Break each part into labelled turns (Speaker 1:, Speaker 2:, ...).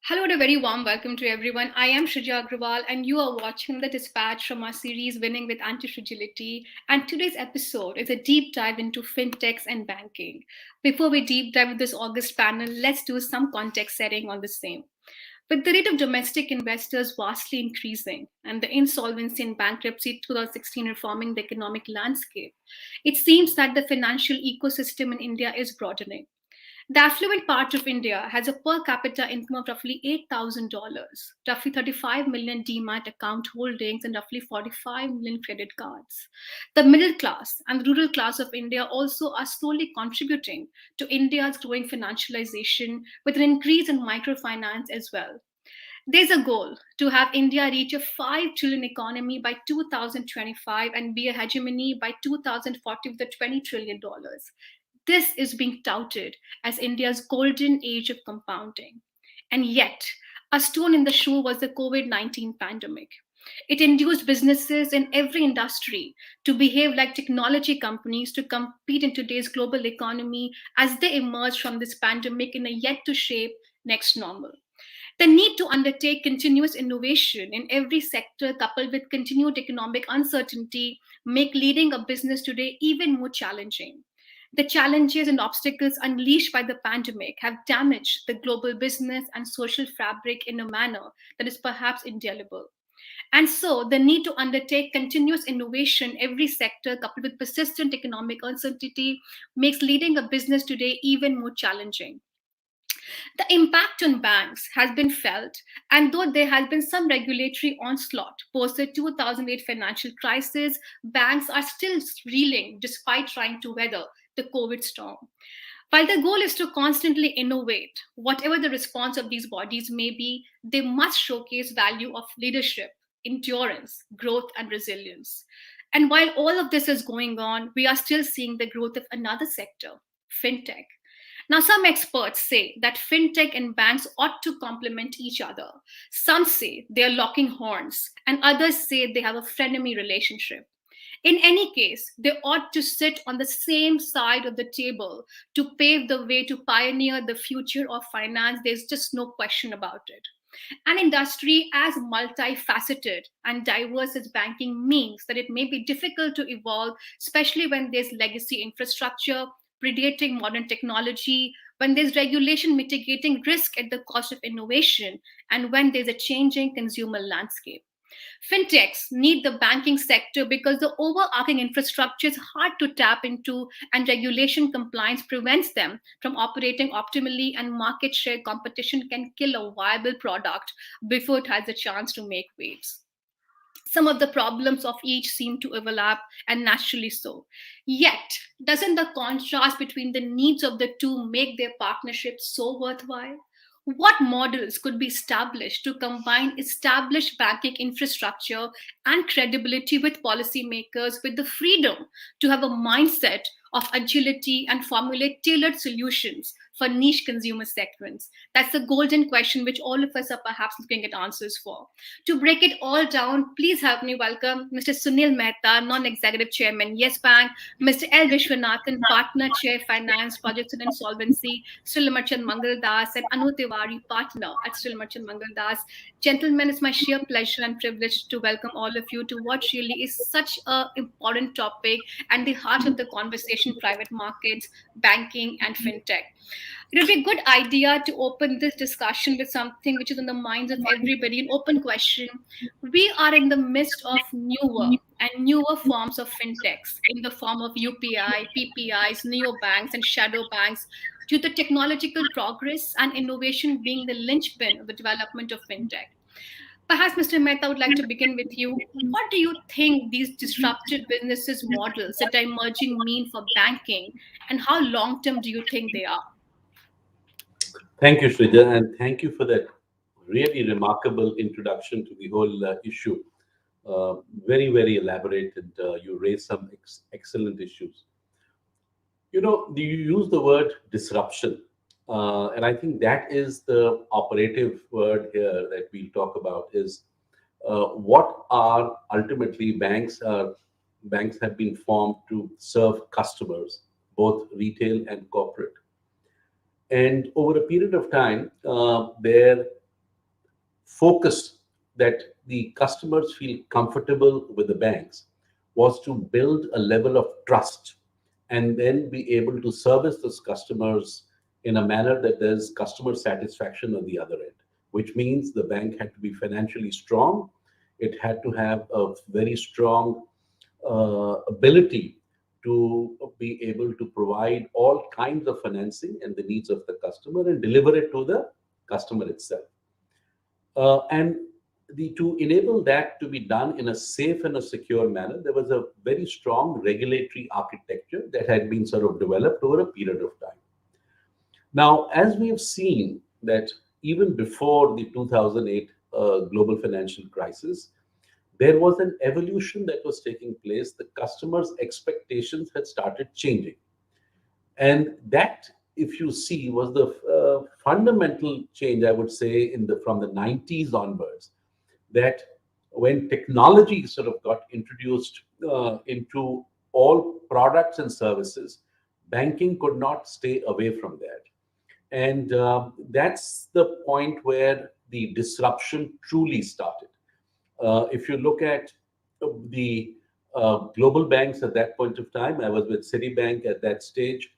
Speaker 1: Hello and a very warm welcome to everyone. I am Shrija Agrawal, and you are watching the dispatch from our series Winning with Antifragility. And today's episode is a deep dive into fintechs and banking. Before we deep dive with this August panel, let's do some context setting on the same. With the rate of domestic investors vastly increasing and the insolvency and bankruptcy 2016 reforming the economic landscape, it seems that the financial ecosystem in India is broadening. The affluent part of India has a per capita income of roughly $8,000, roughly 35 million demat account holdings, and roughly 45 million credit cards. The middle class and the rural class of India also are slowly contributing to India's growing financialization with an increase in microfinance as well. There's a goal to have India reach a 5 trillion economy by 2025 and be a hegemony by 2040 with a $20 trillion. This is being touted as India's golden age of compounding. And yet, a stone in the shoe was the COVID 19 pandemic. It induced businesses in every industry to behave like technology companies to compete in today's global economy as they emerge from this pandemic in a yet to shape next normal. The need to undertake continuous innovation in every sector, coupled with continued economic uncertainty, make leading a business today even more challenging. The challenges and obstacles unleashed by the pandemic have damaged the global business and social fabric in a manner that is perhaps indelible. And so, the need to undertake continuous innovation in every sector, coupled with persistent economic uncertainty, makes leading a business today even more challenging. The impact on banks has been felt, and though there has been some regulatory onslaught post the 2008 financial crisis, banks are still reeling despite trying to weather the COVID storm. While the goal is to constantly innovate, whatever the response of these bodies may be, they must showcase value of leadership, endurance, growth, and resilience. And while all of this is going on, we are still seeing the growth of another sector, fintech. Now, some experts say that fintech and banks ought to complement each other. Some say they are locking horns, and others say they have a frenemy relationship. In any case, they ought to sit on the same side of the table to pave the way to pioneer the future of finance. There's just no question about it. An industry as multifaceted and diverse as banking means that it may be difficult to evolve, especially when there's legacy infrastructure predating modern technology, when there's regulation mitigating risk at the cost of innovation, and when there's a changing consumer landscape. Fintechs need the banking sector because the overarching infrastructure is hard to tap into, and regulation compliance prevents them from operating optimally, and market share competition can kill a viable product before it has a chance to make waves. Some of the problems of each seem to overlap, and naturally so. Yet, doesn't the contrast between the needs of the two make their partnership so worthwhile? What models could be established to combine established banking infrastructure and credibility with policymakers with the freedom to have a mindset of agility and formulate tailored solutions for niche consumer segments? That's the golden question which all of us are perhaps looking at answers for. To break it all down, please help me welcome Mr. Sunil Mehta, Non-Executive Chairman, Yes Bank, Mr. L. Vishwanathan, Partner, Chair, Finance, Projects and Insolvency, Srilamarchan Mangaldas, and Anu Tiwari, Partner at Srilamarchan Mangaldas. Gentlemen, it's my sheer pleasure and privilege to welcome all of you to what really is such an important topic and the heart of the conversation, private markets, banking, and fintech. It would be a good idea to open this discussion with something which is on the minds of everybody, an open question. We are in the midst of newer forms of fintechs in the form of UPI, PPIs, neobanks, and shadow banks due to technological progress and innovation being the linchpin of the development of fintech. Perhaps, Mr. Mehta, I would like to begin with you. What do you think these disruptive businesses models that are emerging mean for banking, and how long term do you think they are?
Speaker 2: Thank you, Shrija, and thank you for that really remarkable introduction to the whole issue. Very, very elaborate, and you raised some excellent issues. You use the word disruption, and I think that is the operative word here that we'll talk about is what are ultimately banks have been formed to serve customers, both retail and corporate. And over a period of time, their focus that the customers feel comfortable with the banks was to build a level of trust and then be able to service those customers in a manner that there's customer satisfaction on the other end, which means the bank had to be financially strong. It had to have a very strong ability to be able to provide all kinds of financing and the needs of the customer and deliver it to the customer itself. And to enable that to be done in a safe and a secure manner, there was a very strong regulatory architecture that had been sort of developed over a period of time. Now, as we have seen that even before the 2008 global financial crisis, there was an evolution that was taking place. The customers' expectations had started changing. And that, if you see, was the fundamental change, I would say, from the 90s onwards, that when technology sort of got introduced into all products and services, banking could not stay away from that. And that's the point where the disruption truly started. If you look at the global banks at that point of time, I was with Citibank at that stage.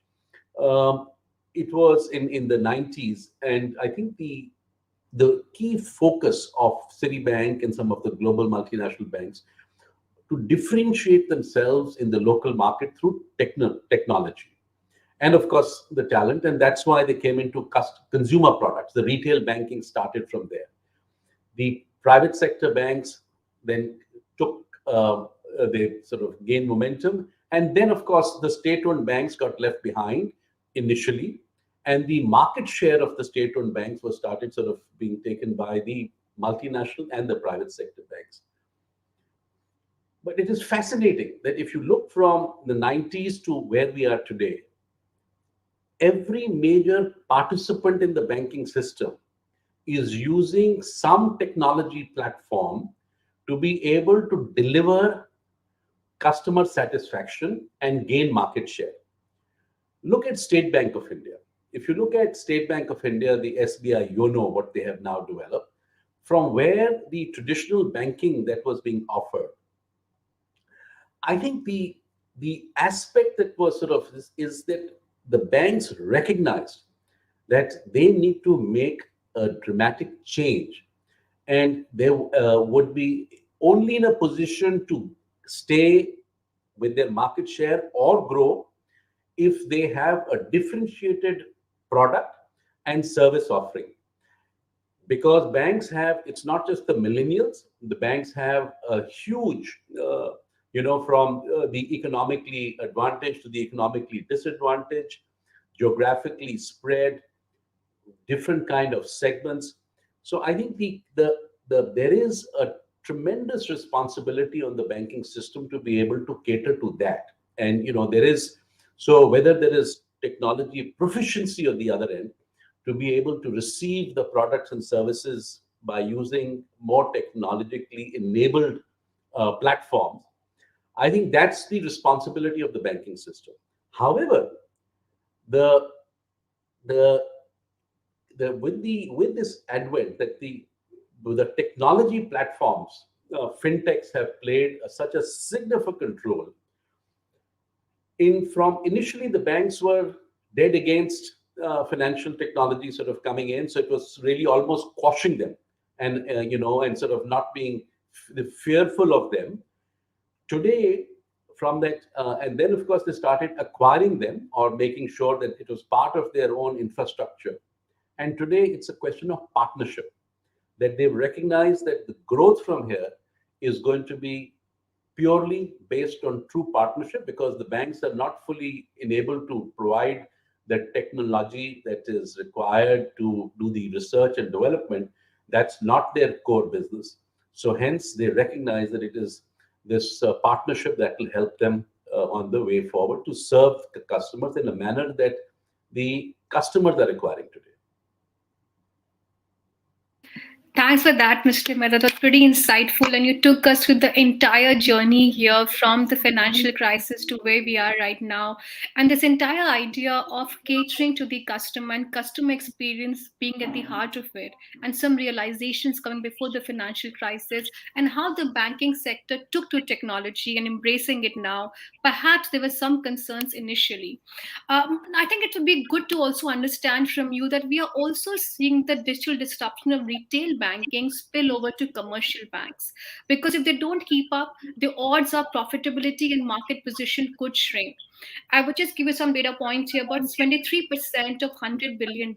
Speaker 2: Um, it was in the 90s, and I think the key focus of Citibank and some of the global multinational banks to differentiate themselves in the local market through technology and of course the talent, and that's why they came into consumer products. The retail banking started from there. The private sector banks then took they sort of gained momentum, and then of course the state-owned banks got left behind initially, and the market share of the state-owned banks was started sort of being taken by the multinational and the private sector banks. But it is fascinating that if you look from the 90s to where we are today, every major participant in the banking system is using some technology platform to be able to deliver customer satisfaction and gain market share. Look at State Bank of India. If you look at State Bank of India, the SBI YONO, what they have now developed, from where the traditional banking that was being offered, I think the aspect that was sort of is that the banks recognized that they need to make a dramatic change, and they would be only in a position to stay with their market share or grow if they have a differentiated product and service offering. Because banks have, it's not just the millennials, the banks have a huge from the economically advantaged to the economically disadvantaged, geographically spread, different kind of segments. So I think there is a tremendous responsibility on the banking system to be able to cater to that. And there is, so whether there is technology proficiency on the other end, to be able to receive the products and services by using more technologically enabled platforms, I think that's the responsibility of the banking system. However, the the with this advent that the technology platforms, fintechs have played such a significant role in. From initially the banks were dead against financial technology sort of coming in, so it was really almost quashing them, and and sort of not being fearful of them. Today, from that, and then of course they started acquiring them or making sure that it was part of their own infrastructure. And today it's a question of partnership, that they've recognized that the growth from here is going to be purely based on true partnership, because the banks are not fully enabled to provide the technology that is required to do the research and development. That's not their core business. So hence they recognize that it is this partnership that will help them on the way forward to serve the customers in a manner that the customers are requiring today.
Speaker 1: Thanks for that, Mr. Mehta. That was pretty insightful, and you took us through the entire journey here from the financial crisis to where we are right now. And this entire idea of catering to the customer and customer experience being at the heart of it, and some realizations coming before the financial crisis, and how the banking sector took to technology and embracing it now. Perhaps there were some concerns initially. I think it would be good to also understand from you that we are also seeing the digital disruption of retail banking spill over to commercial banks. Because if they don't keep up, the odds of profitability and market position could shrink. I would just give you some data points here. About 23% of $100 billion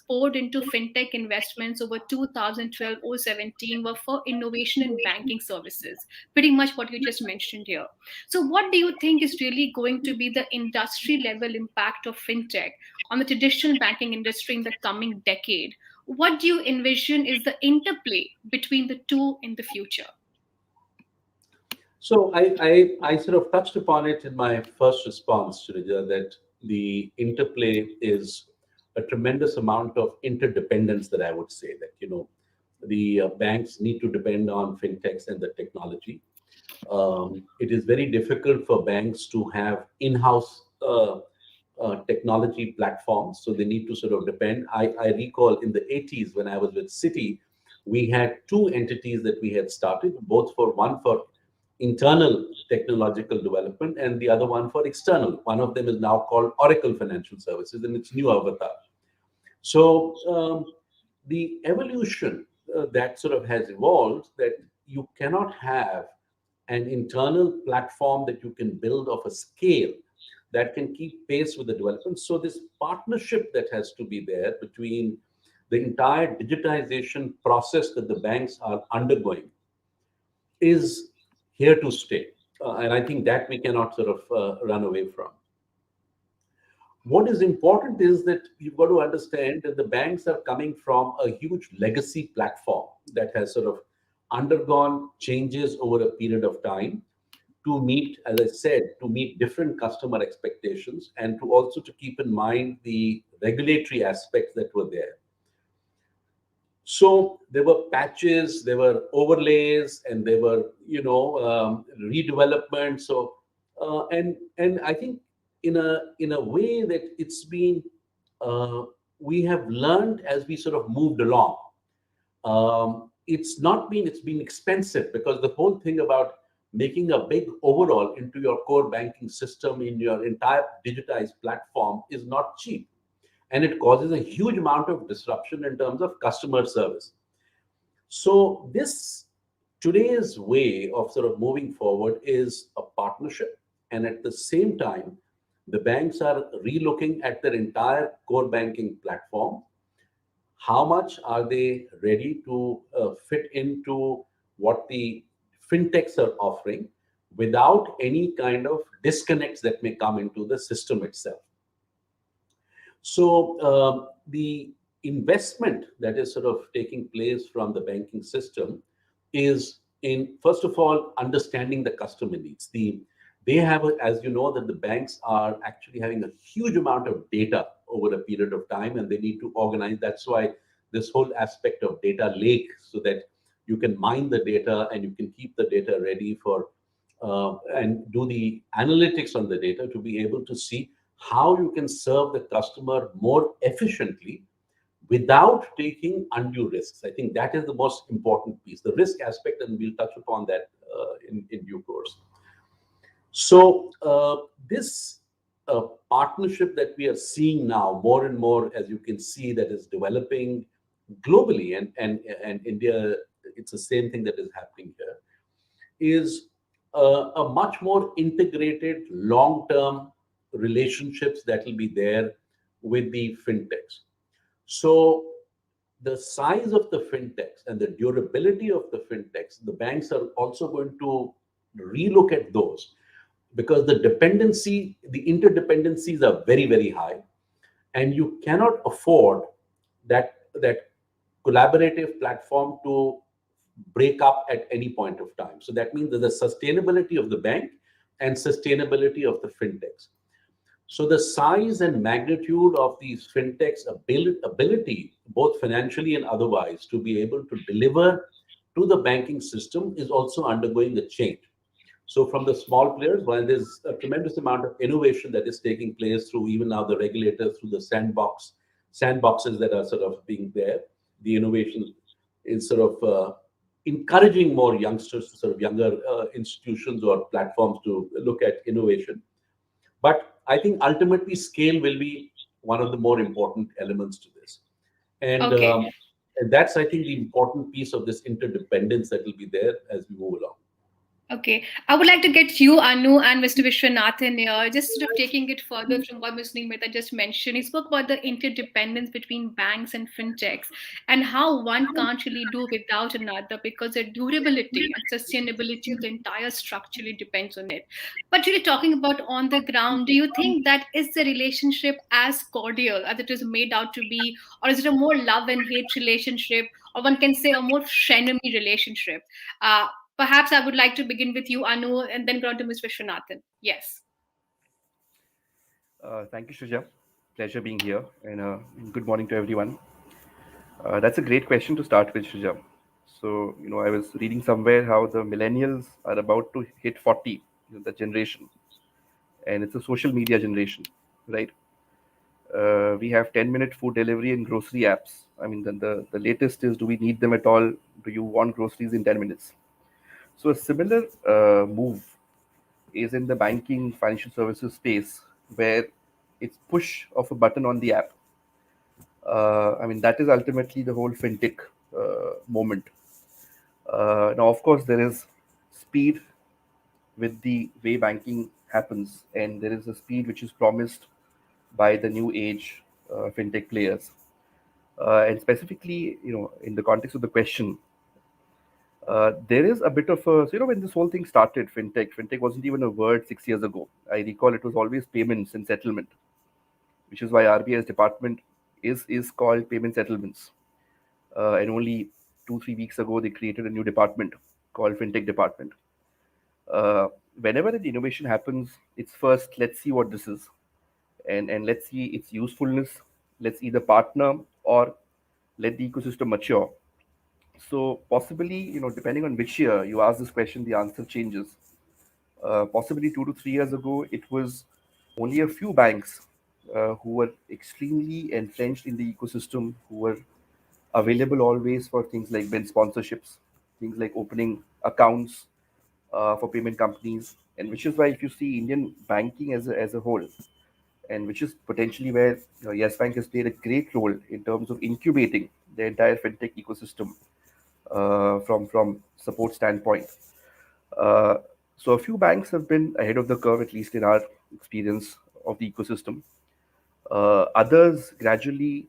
Speaker 1: poured into fintech investments over 2012-017 were for innovation in banking services. Pretty much what you just mentioned here. So, what do you think is really going to be the industry level impact of fintech on the traditional banking industry in the coming decade? What do you envision is the interplay between the two in the future?
Speaker 2: So I sort of touched upon it in my first response, Shrija, that the interplay is a tremendous amount of interdependence that I would say that, the banks need to depend on fintechs and the technology. It is very difficult for banks to have in-house technology platforms, so they need to sort of depend. I recall in the 80s when I was with Citi, we had two entities that we had started, both for one for internal technological development and the other one for external. One of them is now called Oracle Financial Services in its new avatar. So the evolution that sort of has evolved, that you cannot have an internal platform that you can build of a scale that can keep pace with the development. So this partnership that has to be there between the entire digitization process that the banks are undergoing is here to stay. And I think that we cannot sort of run away from. What is important is that you've got to understand that the banks are coming from a huge legacy platform that has sort of undergone changes over a period of time to meet, as I said, to meet different customer expectations and to also to keep in mind the regulatory aspects that were there. So there were patches, there were overlays, and there were redevelopment. So and I think in a way that it's been we have learned as we sort of moved along. It's been expensive because the whole thing about making a big overhaul into your core banking system in your entire digitized platform is not cheap, and it causes a huge amount of disruption in terms of customer service. So this today's way of sort of moving forward is a partnership, and at the same time, the banks are relooking at their entire core banking platform. How much are they ready to fit into what the fintechs are offering without any kind of disconnects that may come into the system itself? So the investment that is sort of taking place from the banking system is in, first of all, understanding the customer needs. They have, as you know, that the banks are actually having a huge amount of data over a period of time, and they need to organize. That's why this whole aspect of data lake, so that you can mine the data and you can keep the data ready for and do the analytics on the data to be able to see how you can serve the customer more efficiently without taking undue risks. I think that is the most important piece, the risk aspect, and we'll touch upon that in due course. So this partnership that we are seeing now more and more, as you can see, that is developing globally, and India, it's the same thing that is happening here, is a much more integrated long-term relationships that will be there with the fintechs. So the size of the fintechs and the durability of the fintechs, the banks are also going to relook at those, because the interdependencies are very, very high, and you cannot afford that collaborative platform to break up at any point of time. So that means there's a sustainability of the bank and sustainability of the fintechs. So the size and magnitude of these fintechs' ability, both financially and otherwise, to be able to deliver to the banking system is also undergoing a change. So from the small players, while there's a tremendous amount of innovation that is taking place through even now the regulators, through the sandboxes that are sort of being there, the innovation is sort of encouraging more youngsters, to sort of younger institutions or platforms to look at innovation. But I think ultimately scale will be one of the more important elements to this. And,
Speaker 1: Okay.
Speaker 2: um, and that's, I think, the important piece of this interdependence that will be there as we move along.
Speaker 1: Okay. I would like to get you, Anu, and Mr. Vishwanathan here, just sort of taking it further from what Ms. Mehta just mentioned. He spoke about the interdependence between banks and fintechs and how one can't really do without another because the durability and sustainability of the entire structure really depends on it. But really talking about on the ground, do you think that is the relationship as cordial as it is made out to be, or is it a more love and hate relationship, or one can say a more frenemy relationship? Perhaps I would like to begin with you, Anu, and then go on to Ms. Vishwanathan. Yes.
Speaker 3: Thank you, Shuja. Pleasure being here, and good morning to everyone. That's a great question to start with, Shuja. So, I was reading somewhere how the millennials are about to hit 40, the generation, and it's a social media generation, right? We have 10-minute food delivery and grocery apps. I mean, the latest is, do we need them at all? Do you want groceries in 10 minutes? So, a similar move is in the banking financial services space where it's push of a button on the app. I mean, that is ultimately the whole fintech moment. Now, of course, there is speed with the way banking happens, and there is a speed which is promised by the new age fintech players. And specifically, in the context of the question, there is a bit of a, when this whole thing started, fintech wasn't even a word 6 years ago. I recall it was always payments and settlement, which is why RBI's department is called payment settlements. And only 2 3 weeks ago they created a new department called fintech department. Whenever an innovation happens, it's first, let's see what this is, and let's see its usefulness. Let's either partner or let the ecosystem mature. So possibly, depending on which year you ask this question, the answer changes. Possibly 2 to 3 years ago, it was only a few banks who were extremely entrenched in the ecosystem, who were available always for things like Ben sponsorships, things like opening accounts for payment companies, and which is why if you see Indian banking as a whole, and which is potentially where Yes Bank has played a great role in terms of incubating the entire fintech ecosystem from support standpoint. Uh, so a few banks have been ahead of the curve, at least in our experience of the ecosystem. Others gradually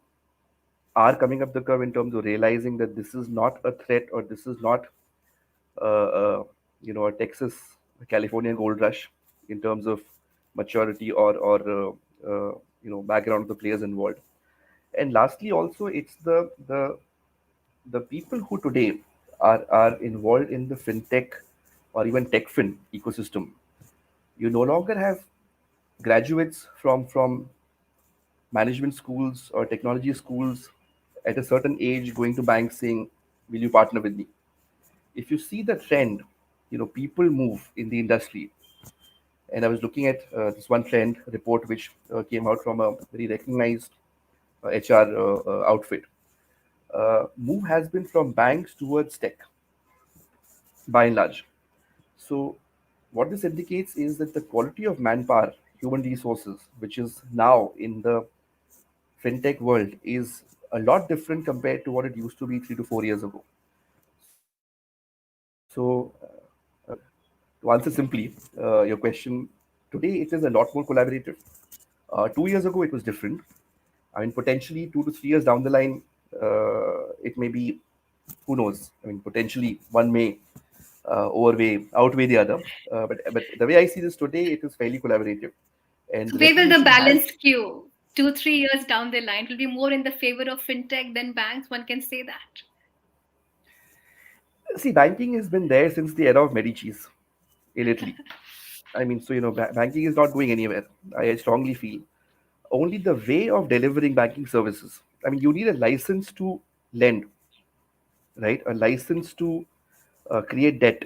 Speaker 3: are coming up the curve in terms of realizing that this is not a threat, or this is not uh, uh, a Texas, California gold rush in terms of maturity or background of the players involved. And lastly, also it's the people who today are involved in the fintech or even tech fin ecosystem. You no longer have graduates from management schools or technology schools at a certain age going to banks saying, "Will you partner with me?" If you see the trend, people move in the industry. And I was looking at this one trend report which came out from a very recognized HR outfit. Move has been from banks towards tech by and large. So, what this indicates is that the quality of manpower, human resources, which is now in the fintech world, is a lot different compared to what it used to be 3 to 4 years ago. So, to answer simply your question, today it is a lot more collaborative. 2 years ago, it was different. I mean, potentially 2 to 3 years down the line, it may be, who knows? I mean, potentially one may outweigh the other. But the way I see this today, it is fairly collaborative, and
Speaker 1: So
Speaker 3: the
Speaker 1: where will the
Speaker 3: recognition has.
Speaker 1: balance skew? 2, 3 years down the line, it will be more in the favor of fintech than banks. One can say that.
Speaker 3: See, banking has been there since the era of Medici's in Italy. I mean, so banking is not going anywhere. I strongly feel only the way of delivering banking services. I mean, you need a license to lend, right? A license to create debt,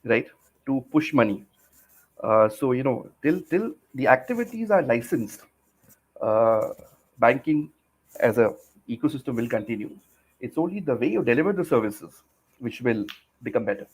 Speaker 3: right? To push money. So till the activities are licensed, uh, banking as a ecosystem will continue. It's only the way you deliver the services which will become better.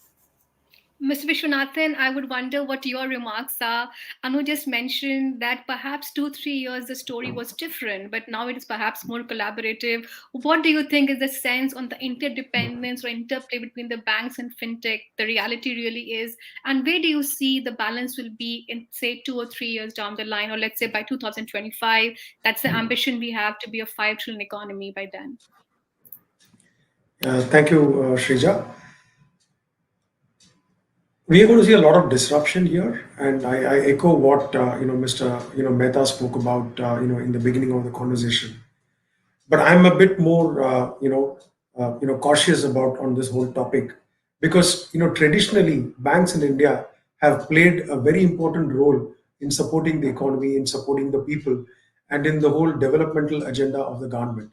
Speaker 1: Mr. Vishwanathan, I would wonder what your remarks are. Anu just mentioned that perhaps 2, 3 years the story was different, but now it is perhaps more collaborative. What do you think is the sense on the interdependence or interplay between the banks and fintech? The reality really is, and where do you see the balance will be in, say, 2 or 3 years down the line, or let's say by 2025? That's the ambition we have to be a 5 trillion economy by then.
Speaker 4: Thank you, Shrija. We are going to see a lot of disruption here, and I echo what Mr. Mehta spoke about in the beginning of the conversation. But I'm a bit more cautious about on this whole topic because traditionally banks in India have played a very important role in supporting the economy, in supporting the people, and in the whole developmental agenda of the government.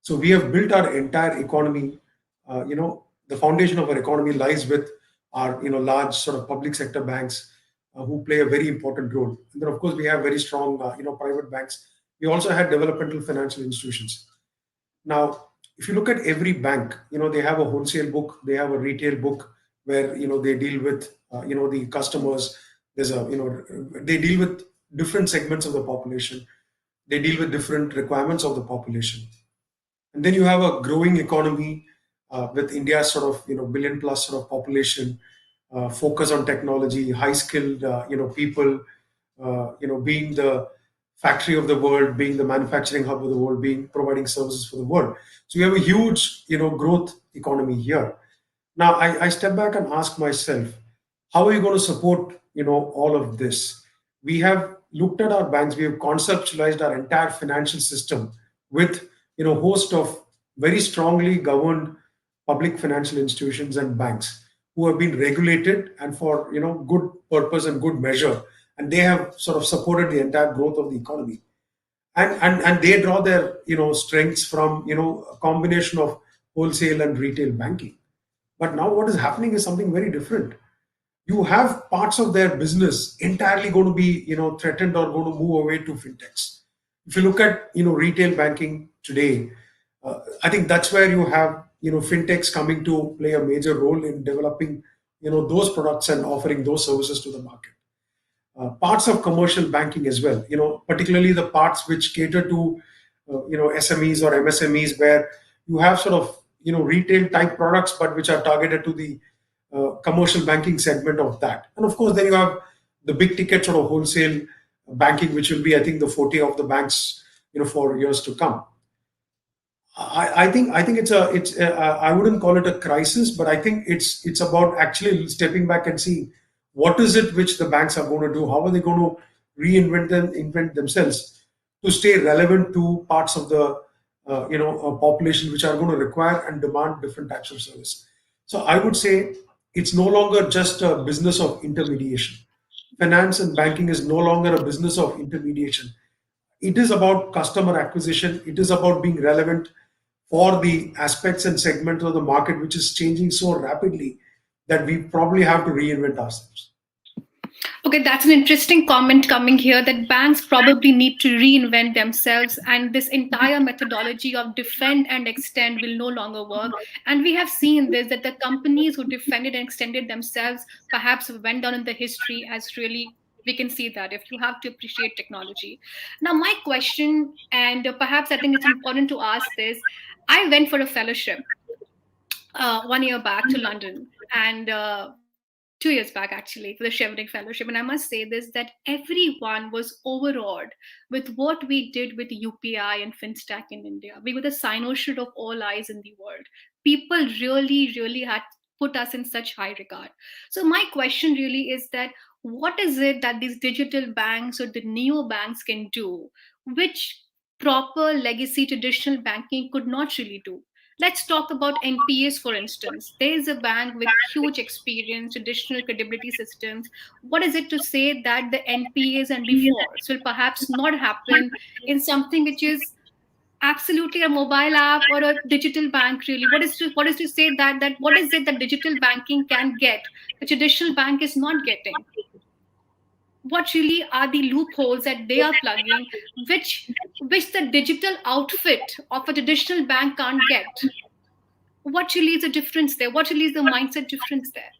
Speaker 4: So we have built our entire economy. The foundation of our economy lies with our large sort of public sector banks who play a very important role. And then of course we have very strong private banks. We also had developmental financial institutions. Now, if you look at every bank, they have a wholesale book, they have a retail book where they deal with the customers. There's a they deal with different segments of the population. They deal with different requirements of the population. And then you have a growing economy with India's sort of billion plus sort of population, focus on technology, high skilled people, being the factory of the world, being the manufacturing hub of the world, being providing services for the world. So you have a huge growth economy here. Now I step back and ask myself, how are you going to support all of this? We have looked at our banks, we have conceptualized our entire financial system with host of very strongly governed public financial institutions and banks who have been regulated and for good purpose and good measure, and they have sort of supported the entire growth of the economy, and they draw their strengths from a combination of wholesale and retail banking. But now what is happening is something very different. You have parts of their business entirely going to be threatened or going to move away to fintechs. If you look at retail banking today, I think that's where you have fintechs coming to play a major role in developing those products and offering those services to the market. Parts of commercial banking as well, particularly the parts which cater to SMEs or MSMEs, where you have sort of retail type products but which are targeted to the commercial banking segment of that. And of course then you have the big ticket sort of wholesale banking, which will be, I think, the forte of the banks for years to come. I think I wouldn't call it a crisis, but I think it's about actually stepping back and seeing what is it which the banks are going to do, how are they going to invent themselves to stay relevant to parts of the population which are going to require and demand different types of service. So I would say it's no longer just a business of intermediation. Finance and banking is no longer a business of intermediation. It is about customer acquisition. It is about being relevant for the aspects and segments of the market which is changing so rapidly that we probably have to reinvent ourselves.
Speaker 1: Okay, that's an interesting comment coming here that banks probably need to reinvent themselves, and this entire methodology of defend and extend will no longer work. And we have seen this that the companies who defended and extended themselves perhaps went down in the history as really. We can see that if you have to appreciate technology. Now, my question, and perhaps I think it's important to ask this. I went for a fellowship 1 year back to London, and 2 years back actually for the Chevening Fellowship. And I must say this that everyone was overawed with what we did with UPI and FinTech in India. We were the cynosure of all eyes in the world. People really, really had put us in such high regard. So my question really is that what is it that these digital banks or the neo banks can do, which proper legacy traditional banking could not really do? Let's talk about NPAs, for instance. There is a bank with huge experience, traditional credibility systems. What is it to say that the NPAs and defaults will perhaps not happen in something which is absolutely a mobile app or a digital bank? Really, what is to say that what is it that digital banking can get the traditional bank is not getting? What really are the loopholes that they are plugging, which the digital outfit of a traditional bank can't get? What really is the difference there? What really is the mindset difference there?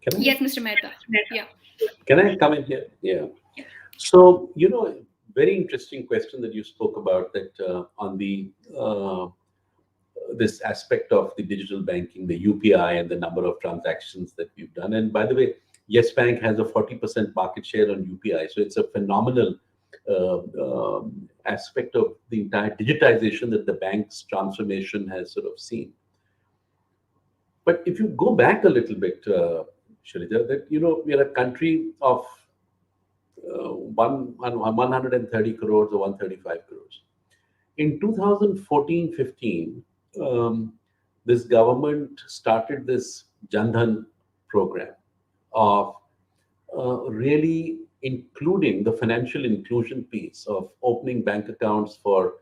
Speaker 2: Can I
Speaker 1: Yes, Mr. Mehta. Yeah.
Speaker 2: can I come in here? Yeah. So, very interesting question that you spoke about, that on the this aspect of the digital banking, the UPI, and the number of transactions that we've done. And by the way, Yes Bank has a 40% market share on UPI, so it's a phenomenal aspect of the entire digitization that the bank's transformation has sort of seen. But if you go back a little bit, Sharita, that we are a country of 130 crores or 135 crores. In 2014-15, this government started this Jandhan program of really including the financial inclusion piece of opening bank accounts for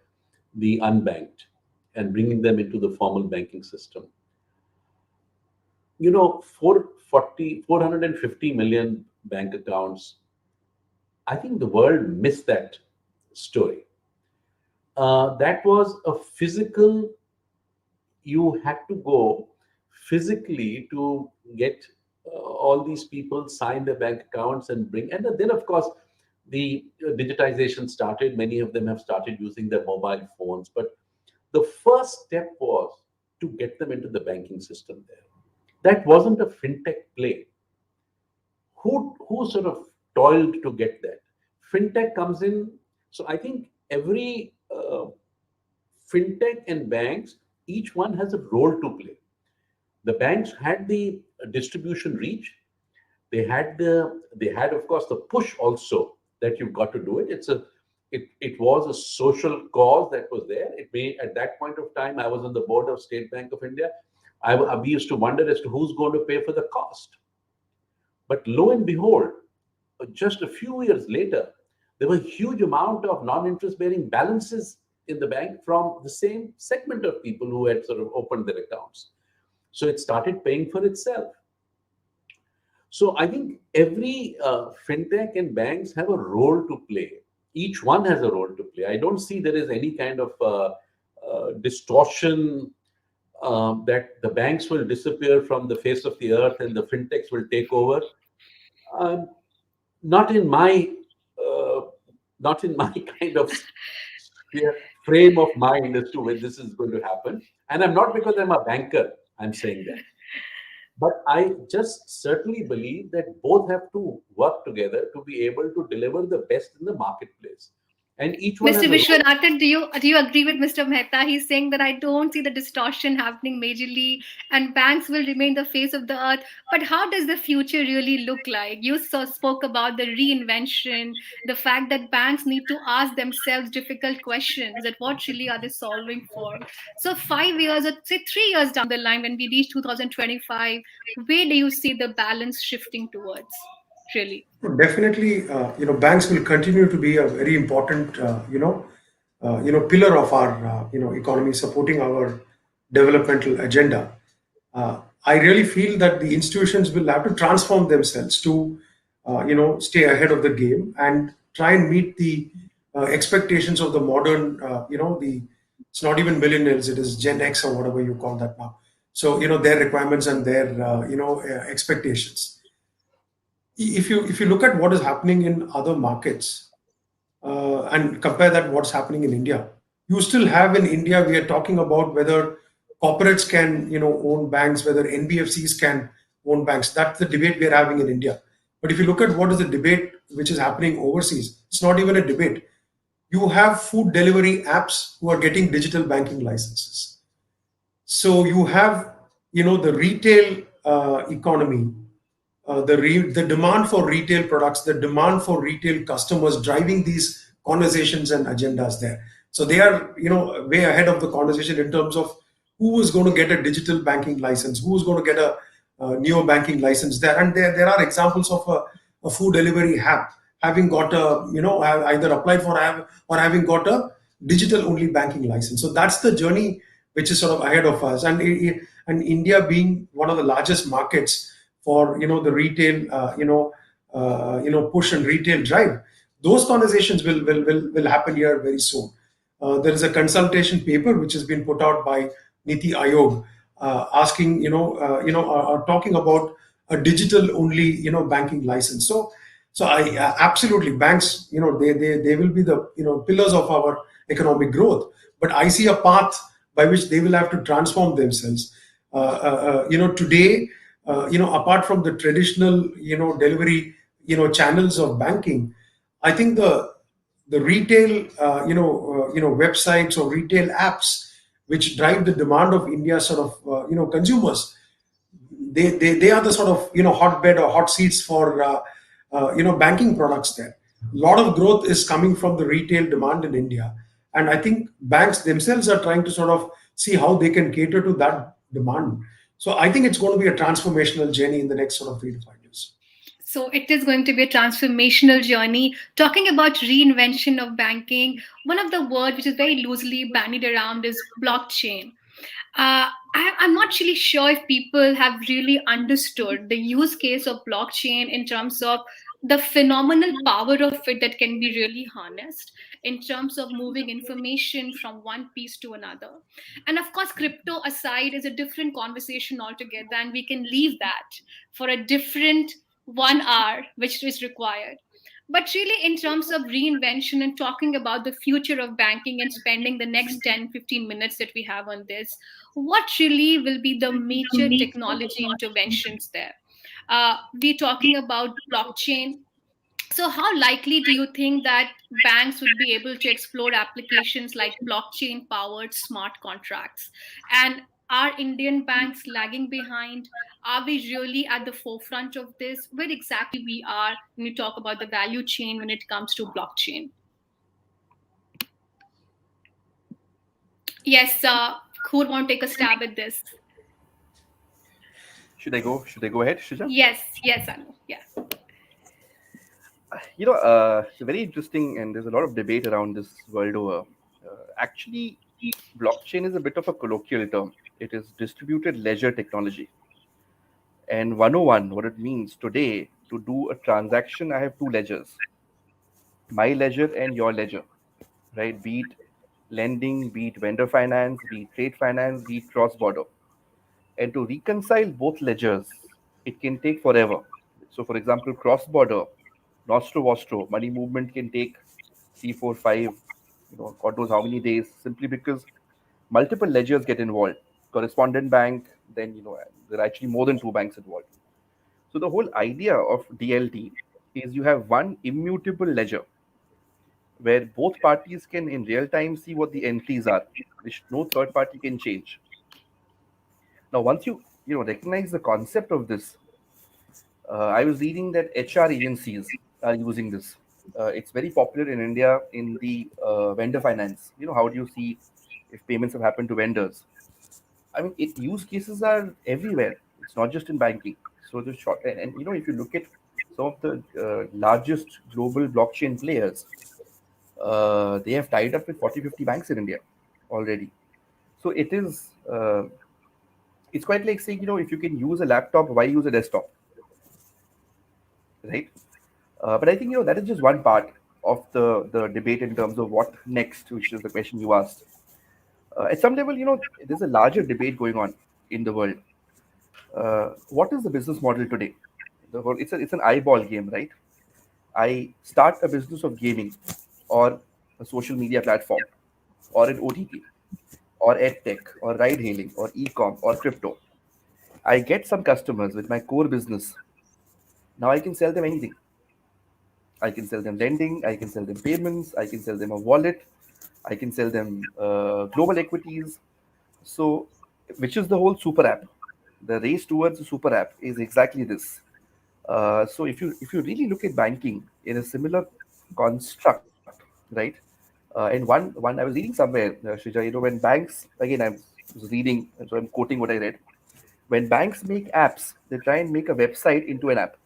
Speaker 2: the unbanked and bringing them into the formal banking system. 450 million bank accounts. I think the world missed that story. That was a physical, you had to go physically to get all these people sign their bank accounts and bring, and then of course the digitization started. Many of them have started using their mobile phones, but the first step was to get them into the banking system there. That wasn't a fintech play. Who sort of toiled to get that? Fintech comes in. So I think every fintech and banks, each one has a role to play. The banks had the distribution reach. They had of course the push also, that you've got to do it. It was a social cause that was there. It may, at that point of time, I was on the board of State Bank of India. We used to wonder as to who's going to pay for the cost. But lo and behold, just a few years later, there were a huge amount of non-interest bearing balances in the bank from the same segment of people who had sort of opened their accounts. So it started paying for itself. So I think every fintech and banks have a role to play. Each one has a role to play. I don't see there is any kind of distortion, that the banks will disappear from the face of the earth and the fintechs will take over. Um, not in my uh, not in my kind of frame of mind as to when this is going to happen. And I'm not, because I'm a banker, I'm saying that. But I just certainly believe that both have to work together to be able to deliver the best in the marketplace. And each one
Speaker 1: Mr.
Speaker 2: has a role.
Speaker 1: Vishwanathan, do you agree with Mr. Mehta? He's saying that I don't see the distortion happening majorly, and banks will remain the face of the earth. But how does the future really look like? You spoke about the reinvention, the fact that banks need to ask themselves difficult questions: that what really are they solving for? So 5 years, or say 3 years down the line, when we reach 2025, where do you see the balance shifting towards? Really?
Speaker 4: Definitely, banks will continue to be a very important, pillar of our, economy, supporting our developmental agenda. I really feel that the institutions will have to transform themselves to, stay ahead of the game and try and meet the expectations of the modern, it's not even millennials, it is Gen X or whatever you call that now. So, their requirements and their, expectations. If you look at what is happening in other markets, and compare that what's happening in India, you still have in India, we are talking about whether corporates can own banks, whether NBFCs can own banks. That's the debate we are having in India. But if you look at what is the debate which is happening overseas, it's not even a debate. You have food delivery apps who are getting digital banking licenses. So you have the retail economy, the demand for retail products, the demand for retail customers driving these conversations and agendas there. So they are, way ahead of the conversation in terms of who is going to get a digital banking license, who is going to get a neo banking license there. And there are examples of a food delivery app having got a, either applied for app or having got a digital only banking license. So that's the journey which is sort of ahead of us. And India being one of the largest markets for, the retail, push and retail drive, those conversations will happen here very soon. There is a consultation paper which has been put out by Niti Ayog, asking, talking about a digital only, banking license. So I absolutely, banks, they will be the, pillars of our economic growth. But I see a path by which they will have to transform themselves. Today, apart from the traditional, delivery, channels of banking, I think the retail, websites or retail apps which drive the demand of India sort of, consumers, they are the sort of, hotbed or hot seats for, banking products there. A lot of growth is coming from the retail demand in India. And I think banks themselves are trying to sort of see how they can cater to that demand. So I think it's going to be a transformational journey in the next sort of 3 to 5 years.
Speaker 1: So it is going to be a transformational journey. Talking about reinvention of banking, one of the words which is very loosely bandied around is blockchain. I'm not really sure if people have really understood the use case of blockchain in terms of the phenomenal power of it that can be really harnessed in terms of moving information from one piece to another. And of course, crypto aside is a different conversation altogether, and we can leave that for a different 1 hour, which is required. But really, in terms of reinvention and talking about the future of banking and spending the next 10-15 minutes that we have on this, what really will be the major technology interventions there? We're talking about blockchain. So, how likely do you think that banks would be able to explore applications like blockchain powered smart contracts? And are Indian banks lagging behind? Are we really at the forefront of this? Where exactly we are when we talk about the value chain when it comes to blockchain? Yes, who would want to take a stab at this?
Speaker 3: Should I go? Should I go ahead, Shija?
Speaker 1: Yes, Anu. Yeah.
Speaker 3: Very interesting, and there's a lot of debate around this world over. Actually, blockchain is a bit of a colloquial term. It is distributed ledger technology. And 101, what it means today, to do a transaction, I have two ledgers, my ledger and your ledger, right? Be it lending, be it vendor finance, be it trade finance, be it cross border. And to reconcile both ledgers, it can take forever. So, for example, cross border, nostro vostro, money movement can take 3, 4, 5, God knows how many days, simply because multiple ledgers get involved. Correspondent bank, then there are actually more than two banks involved. So the whole idea of DLT is you have one immutable ledger where both parties can in real time see what the entries are, which no third party can change. Now, once you recognize the concept of this, I was reading that HR agencies are using this. It's very popular in India in the vendor finance. How do you see if payments have happened to vendors? I mean, use cases are everywhere. It's not just in banking. So the short and if you look at some of the largest global blockchain players, they have tied up with 40, 50 banks in India already. So it's quite like saying, if you can use a laptop, why use a desktop, right? But I think that is just one part of the debate in terms of what next, which is the question you asked. At some level, there's a larger debate going on in the world. What is the business model today? It's an eyeball game, right? I start a business of gaming, or a social media platform, or an OTT, or edtech, or ride hailing, or e-com, or crypto. I get some customers with my core business. Now I can sell them anything. I can sell them lending, I can sell them payments, I can sell them a wallet, I can sell them global equities. So, which is the whole super app. The race towards the super app is exactly this. So if you really look at banking in a similar construct, right? And one I was reading somewhere, Shrija, when banks, again, I was reading, and so I'm quoting what I read. When banks make apps, they try and make a website into an app.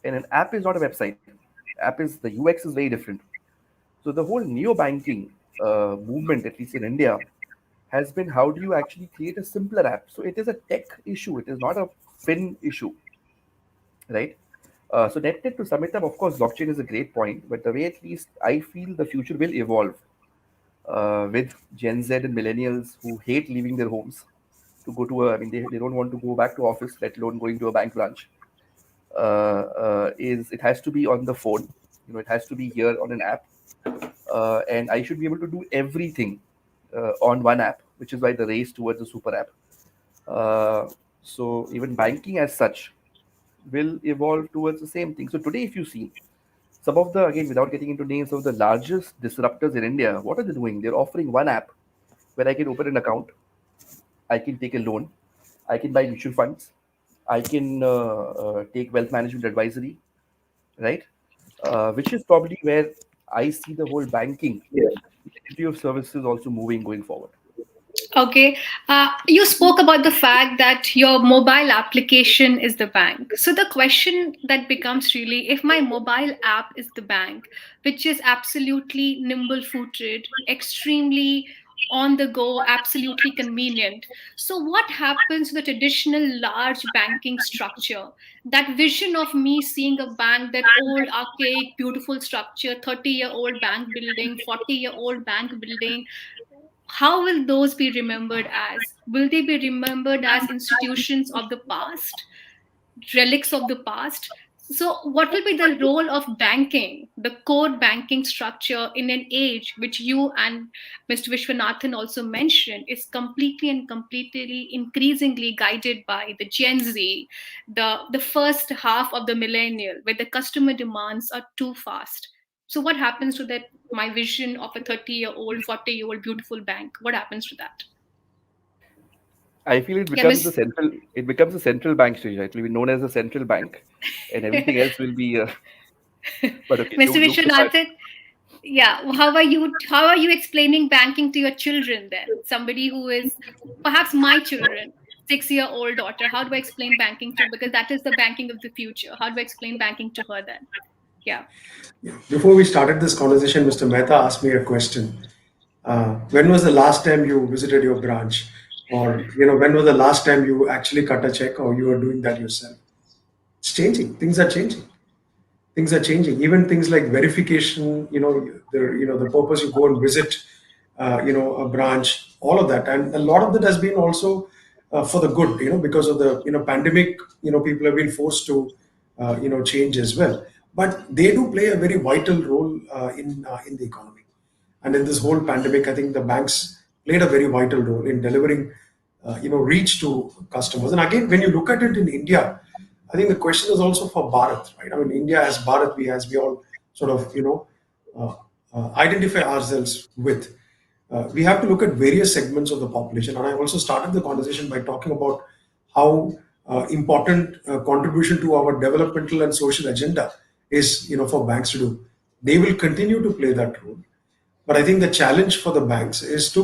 Speaker 3: And an app is not a website. App is the UX is very different. So the whole neo banking movement, at least in India, has been how do you actually create a simpler app? So it is a tech issue. It is not a fin issue, right? So net to sum it up, of course, blockchain is a great point, but the way at least I feel the future will evolve with Gen Z and millennials who hate leaving their homes to go to a, I mean, they don't want to go back to office, let alone going to a bank branch. Is it has to be on the phone, it has to be here on an app, and I should be able to do everything on one app, which is why the race towards a super app. Uh, so even banking as such will evolve towards the same thing. So today, if you see some of the, again, without getting into names of the largest disruptors in India, what are they doing? They're offering one app where I can open an account, I can take a loan, I can buy mutual funds, I can take wealth management advisory, right? Which is probably where I see the whole banking industry of services also moving going forward.
Speaker 1: Okay. You spoke about the fact that your mobile application is the bank. So the question that becomes really if my mobile app is the bank, which is absolutely nimble footed, extremely on the go, absolutely convenient. So, what happens to the traditional large banking structure? That vision of me seeing a bank, that old, archaic, beautiful structure, 30-year-old bank building, 40-year-old bank building, how will those be remembered as? Will they be remembered as institutions of the past, relics of the past? So, what will be the role of banking, the core banking structure, in an age which you and Mr. Vishwanathan also mentioned is completely and completely increasingly guided by the Gen Z, the first half of the millennial, where the customer demands are too fast? So, what happens to that? My vision of a 30-year-old, 40-year-old beautiful bank. What happens to that?
Speaker 3: I feel it
Speaker 1: Yeah,
Speaker 3: becomes the
Speaker 1: Miss
Speaker 3: central. It becomes a central bank stage. Right? It will be known as a central bank, and everything else will be. But okay,
Speaker 1: Mr.
Speaker 3: jokes apart.
Speaker 1: Vishwanathan, yeah, how are you explaining banking to your children then? Somebody who is perhaps my children, 6-year-old daughter. How do I explain banking to? Because that is the banking of the future. How do I explain banking to her then? Yeah.
Speaker 4: Before we started this conversation, Mr. Mehta asked me a question. When was the last time you visited your branch? Or, when was the last time you actually cut a check or you were doing that yourself? It's changing. Things are changing. Things are changing. Even things like verification, the purpose you go and visit, a branch, all of that, and a lot of that has been also for the good, because of the pandemic. People have been forced to change as well, but they do play a very vital role in the economy. And in this whole pandemic, I think the banks played a very vital role in delivering, reach to customers. And again, when you look at it in India, I think the question is also for Bharat, right? I mean, India as Bharat, we all sort of, uh, identify ourselves with. We have to look at various segments of the population. And I also started the conversation by talking about how important contribution to our developmental and social agenda is, for banks to do. They will continue to play that role, but I think the challenge for the banks is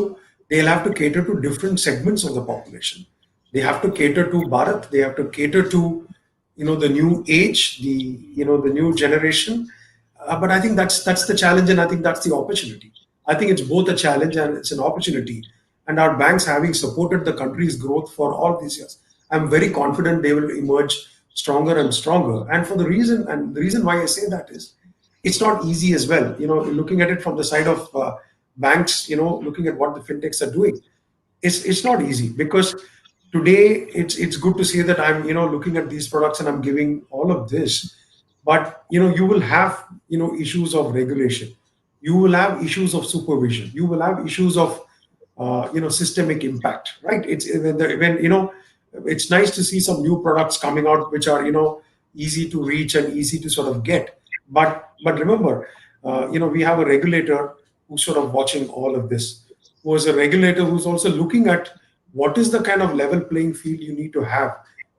Speaker 4: they'll have to cater to different segments of the population. They have to cater to Bharat. They have to cater to, the new age, the new generation. But I think that's the challenge, and I think that's the opportunity. I think it's both a challenge and it's an opportunity. And our banks, having supported the country's growth for all these years, I'm very confident they will emerge stronger and stronger. And the reason why I say that is it's not easy as well. Looking at it from the side of banks, looking at what the fintechs are doing, it's not easy, because today it's good to say that I'm looking at these products and I'm giving all of this, but you will have issues of regulation, you will have issues of supervision, you will have issues of systemic impact, right? It's when it's nice to see some new products coming out which are easy to reach and easy to sort of get, but remember, we have a regulator who's sort of watching all of this, who is a regulator who's also looking at what is the kind of level playing field you need to have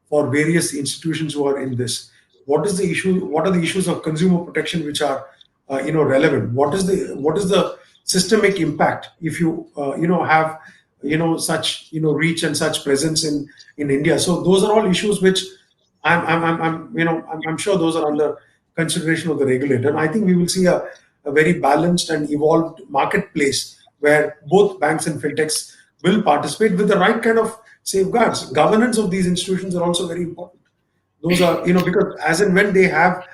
Speaker 4: for various institutions who are in this. What is the issue? What are the issues of consumer protection which are relevant? What is the systemic impact if you have such reach and such presence in India? So those are all issues which I'm sure those are under consideration of the regulator. And I think we will see a very balanced and evolved marketplace where both banks and fintechs will participate with the right kind of safeguards. Governance of these institutions are also very important. Those are, because as and when they have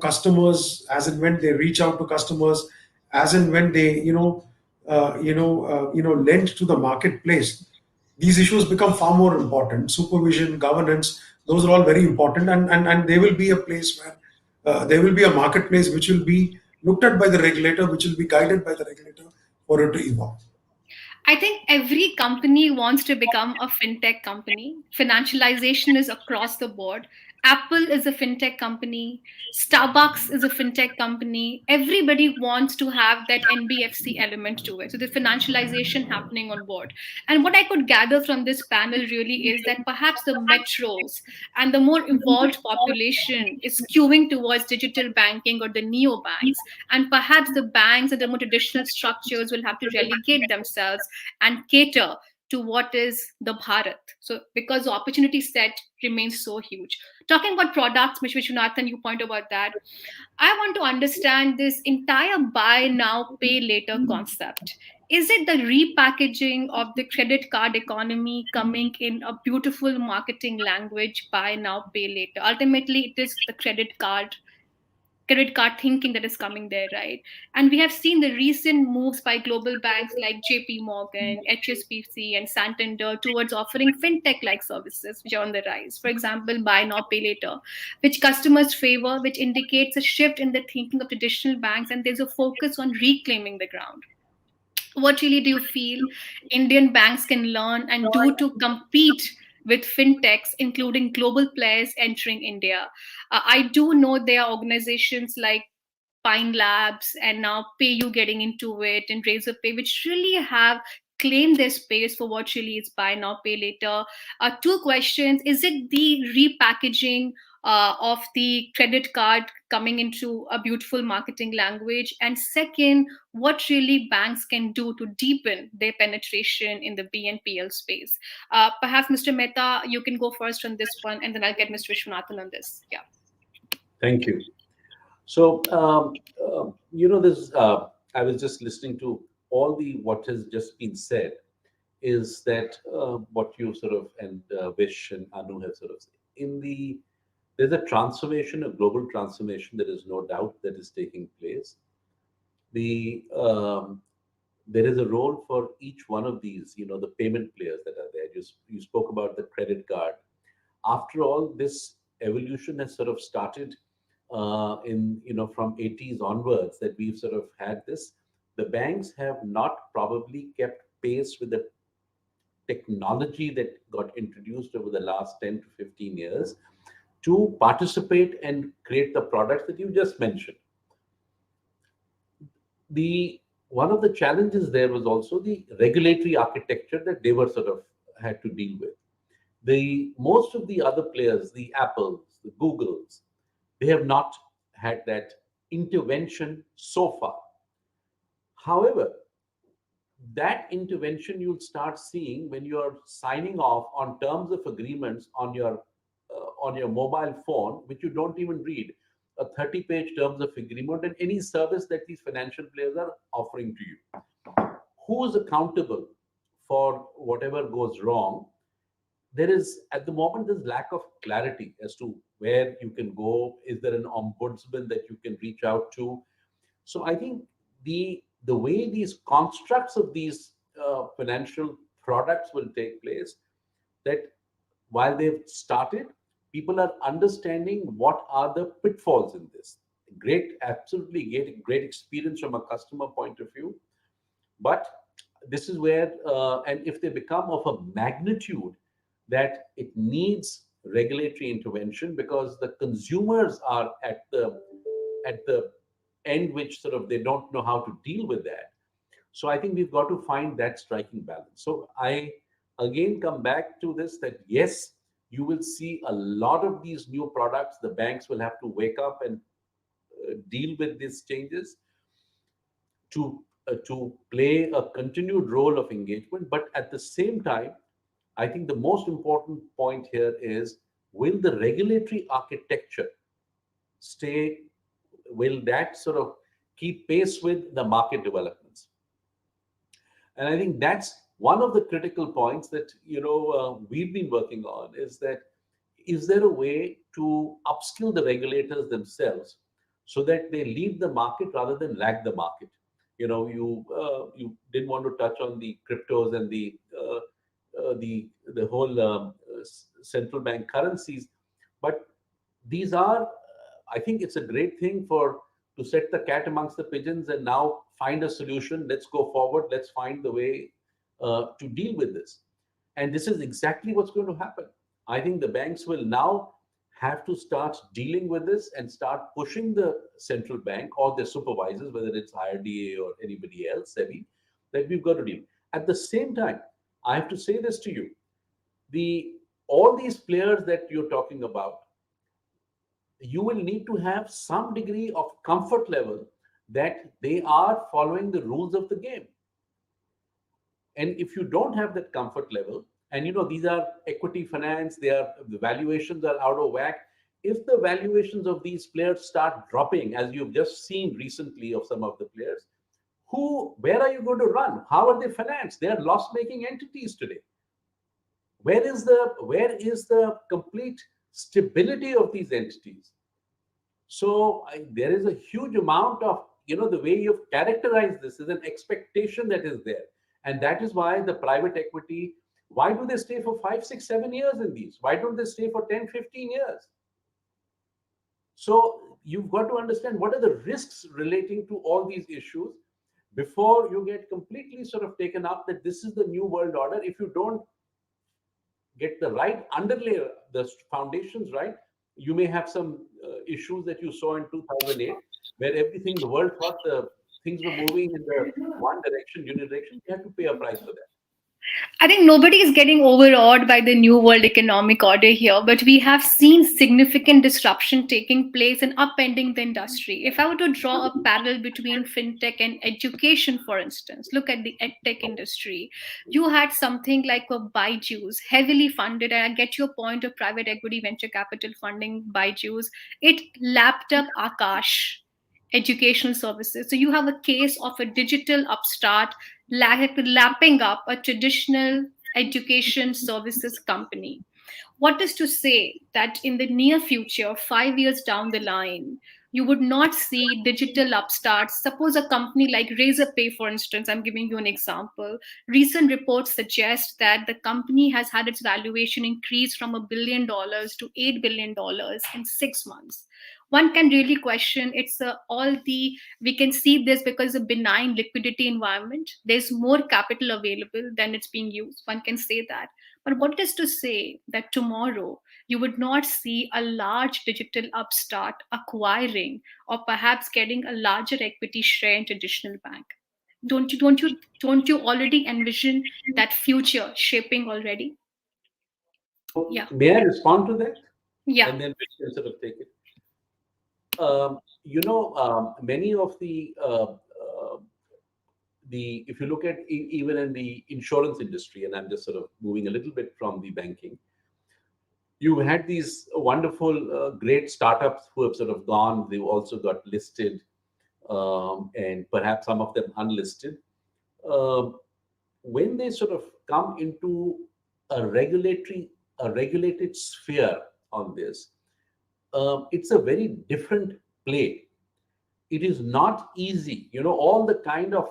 Speaker 4: customers, as and when they reach out to customers, as and when they lend to the marketplace, these issues become far more important. Supervision, governance, those are all very important, and there will be a place where there will be a marketplace which will be looked at by the regulator, which will be guided by the regulator for it to evolve.
Speaker 1: I think every company wants to become a fintech company. Financialization is across the board. Apple is a fintech company. Starbucks is a fintech company. Everybody wants to have that NBFC element to it. So the financialization happening on board. And what I could gather from this panel really is that perhaps the metros and the more evolved population is skewing towards digital banking or the neobanks. And perhaps the banks and the more traditional structures will have to relegate themselves and cater to what is the Bharat. So because the opportunity set remains so huge. Talking about products, which Vishwanathan, you point about that, I want to understand this entire buy now, pay later concept. Is it the repackaging of the credit card economy coming in a beautiful marketing language, buy now, pay later? Ultimately, it is the credit card thinking that is coming there, right? And we have seen the recent moves by global banks like JP Morgan, HSBC, and Santander towards offering fintech like services, which are on the rise. For example, buy now, pay later, which customers favor, which indicates a shift in the thinking of traditional banks, and there's a focus on reclaiming the ground. What really do you feel Indian banks can learn and do to compete with fintechs, including global players entering India? I do know there are organizations like Pine Labs and now PayU getting into it and Razorpay, which really have claimed their space for what really is buy now, pay later. Two questions. Is it the repackaging of the credit card coming into a beautiful marketing language? And second, what really banks can do to deepen their penetration in the BNPL space? Perhaps Mr. Mehta, you can go first on this one, and then I'll get Mr. Vishwanathan on this. Yeah.
Speaker 2: Thank you. So, this, I was just listening to all the what has just been said is that what you sort of, and Vish and Anu have sort of said. There's a transformation, a global transformation, there is no doubt that is taking place. The There is a role for each one of these, the payment players that are there. You spoke about the credit card. After all, this evolution has sort of started from 80s onwards, that we've sort of had this. The banks have not probably kept pace with the technology that got introduced over the last 10 to 15 years to participate and create the products that you just mentioned. The One of the challenges there was also the regulatory architecture that they were sort of had to deal with. The Most of the other players, the Apples, the Googles, they have not had that intervention so far. However, that intervention you'll start seeing when you're signing off on terms of agreements on your mobile phone, which you don't even read. A 30-page terms of agreement and any service that these financial players are offering to you. Who is accountable for whatever goes wrong? There is, at the moment, this lack of clarity as to where you can go. Is there an ombudsman that you can reach out to? So I think the way these constructs of these financial products will take place, that while they've started, people are understanding what are the pitfalls in this. Absolutely great experience from a customer point of view. But this is where, and if they become of a magnitude that it needs regulatory intervention, because the consumers are at the end, which sort of they don't know how to deal with that. So I think we've got to find that striking balance. So I again come back to this, that yes, you will see a lot of these new products. The banks will have to wake up and deal with these changes, to play a continued role of engagement. But at the same time, I think the most important point here is, will the regulatory architecture stay, will that sort of keep pace with the market developments? And I think that's one of the critical points that we've been working on, is that, is there a way to upskill the regulators themselves so that they lead the market rather than lag the market? You didn't want to touch on the cryptos and the whole central bank currencies, but these are, I think it's a great thing for to set the cat amongst the pigeons and now find a solution. Let's go forward. Let's find the way to deal with this. And this is exactly what's going to happen. I think the banks will now have to start dealing with this and start pushing the central bank or their supervisors, whether it's IRDA or anybody else, SEBI, that we've got to deal. At the same time, I have to say this to you: the all these players that you're talking about, you will need to have some degree of comfort level that they are following the rules of the game. And if you don't have that comfort level, and these are equity finance, the valuations are out of whack. If the valuations of these players start dropping, as you've just seen recently of some of the players, where are you going to run? How are they financed? They are loss-making entities today. Where is the complete stability of these entities? So there is a huge amount of, the way you've characterized this is an expectation that is there. And that is why the private equity, why do they stay for 5, 6, 7 years in these? Why don't they stay for 10, 15 years? So you've got to understand what are the risks relating to all these issues before you get completely sort of taken up that this is the new world order. If you don't get the right underlay, the foundations right, you may have some issues that you saw in 2008, where everything, the world thought the things were moving in the one direction, unidirection. You have to pay a price for that.
Speaker 1: I think nobody is getting overawed by the new world economic order here, but we have seen significant disruption taking place and upending the industry. If I were to draw a parallel between fintech and education, for instance, look at the edtech industry. You had something like a Byju's, heavily funded, and I get your point of private equity venture capital funding Byju's. It lapped up Akash educational services. So you have a case of a digital upstart lapping up a traditional education services company. What is to say that in the near future, 5 years down the line, you would not see digital upstarts? Suppose a company like Razorpay, for instance, I'm giving you an example. Recent reports suggest that the company has had its valuation increase from $1 billion to $8 billion in 6 months. One can really question it's all the we can see this because of benign liquidity environment. There's more capital available than it's being used. One can say that. But what is to say that tomorrow you would not see a large digital upstart acquiring or perhaps getting a larger equity share in traditional bank? Don't you already envision that future shaping already?
Speaker 2: So
Speaker 1: Yeah.
Speaker 2: may I respond to that?
Speaker 1: Yeah.
Speaker 2: And then we can sort of take it. Many of the if you look at even in the insurance industry, and I'm just sort of moving a little bit from the banking, you've had these wonderful, great startups who have sort of gone. They've also got listed, and perhaps some of them unlisted. Um when they sort of come into a regulated sphere on this, it's a very different play. It is not easy. All the kind of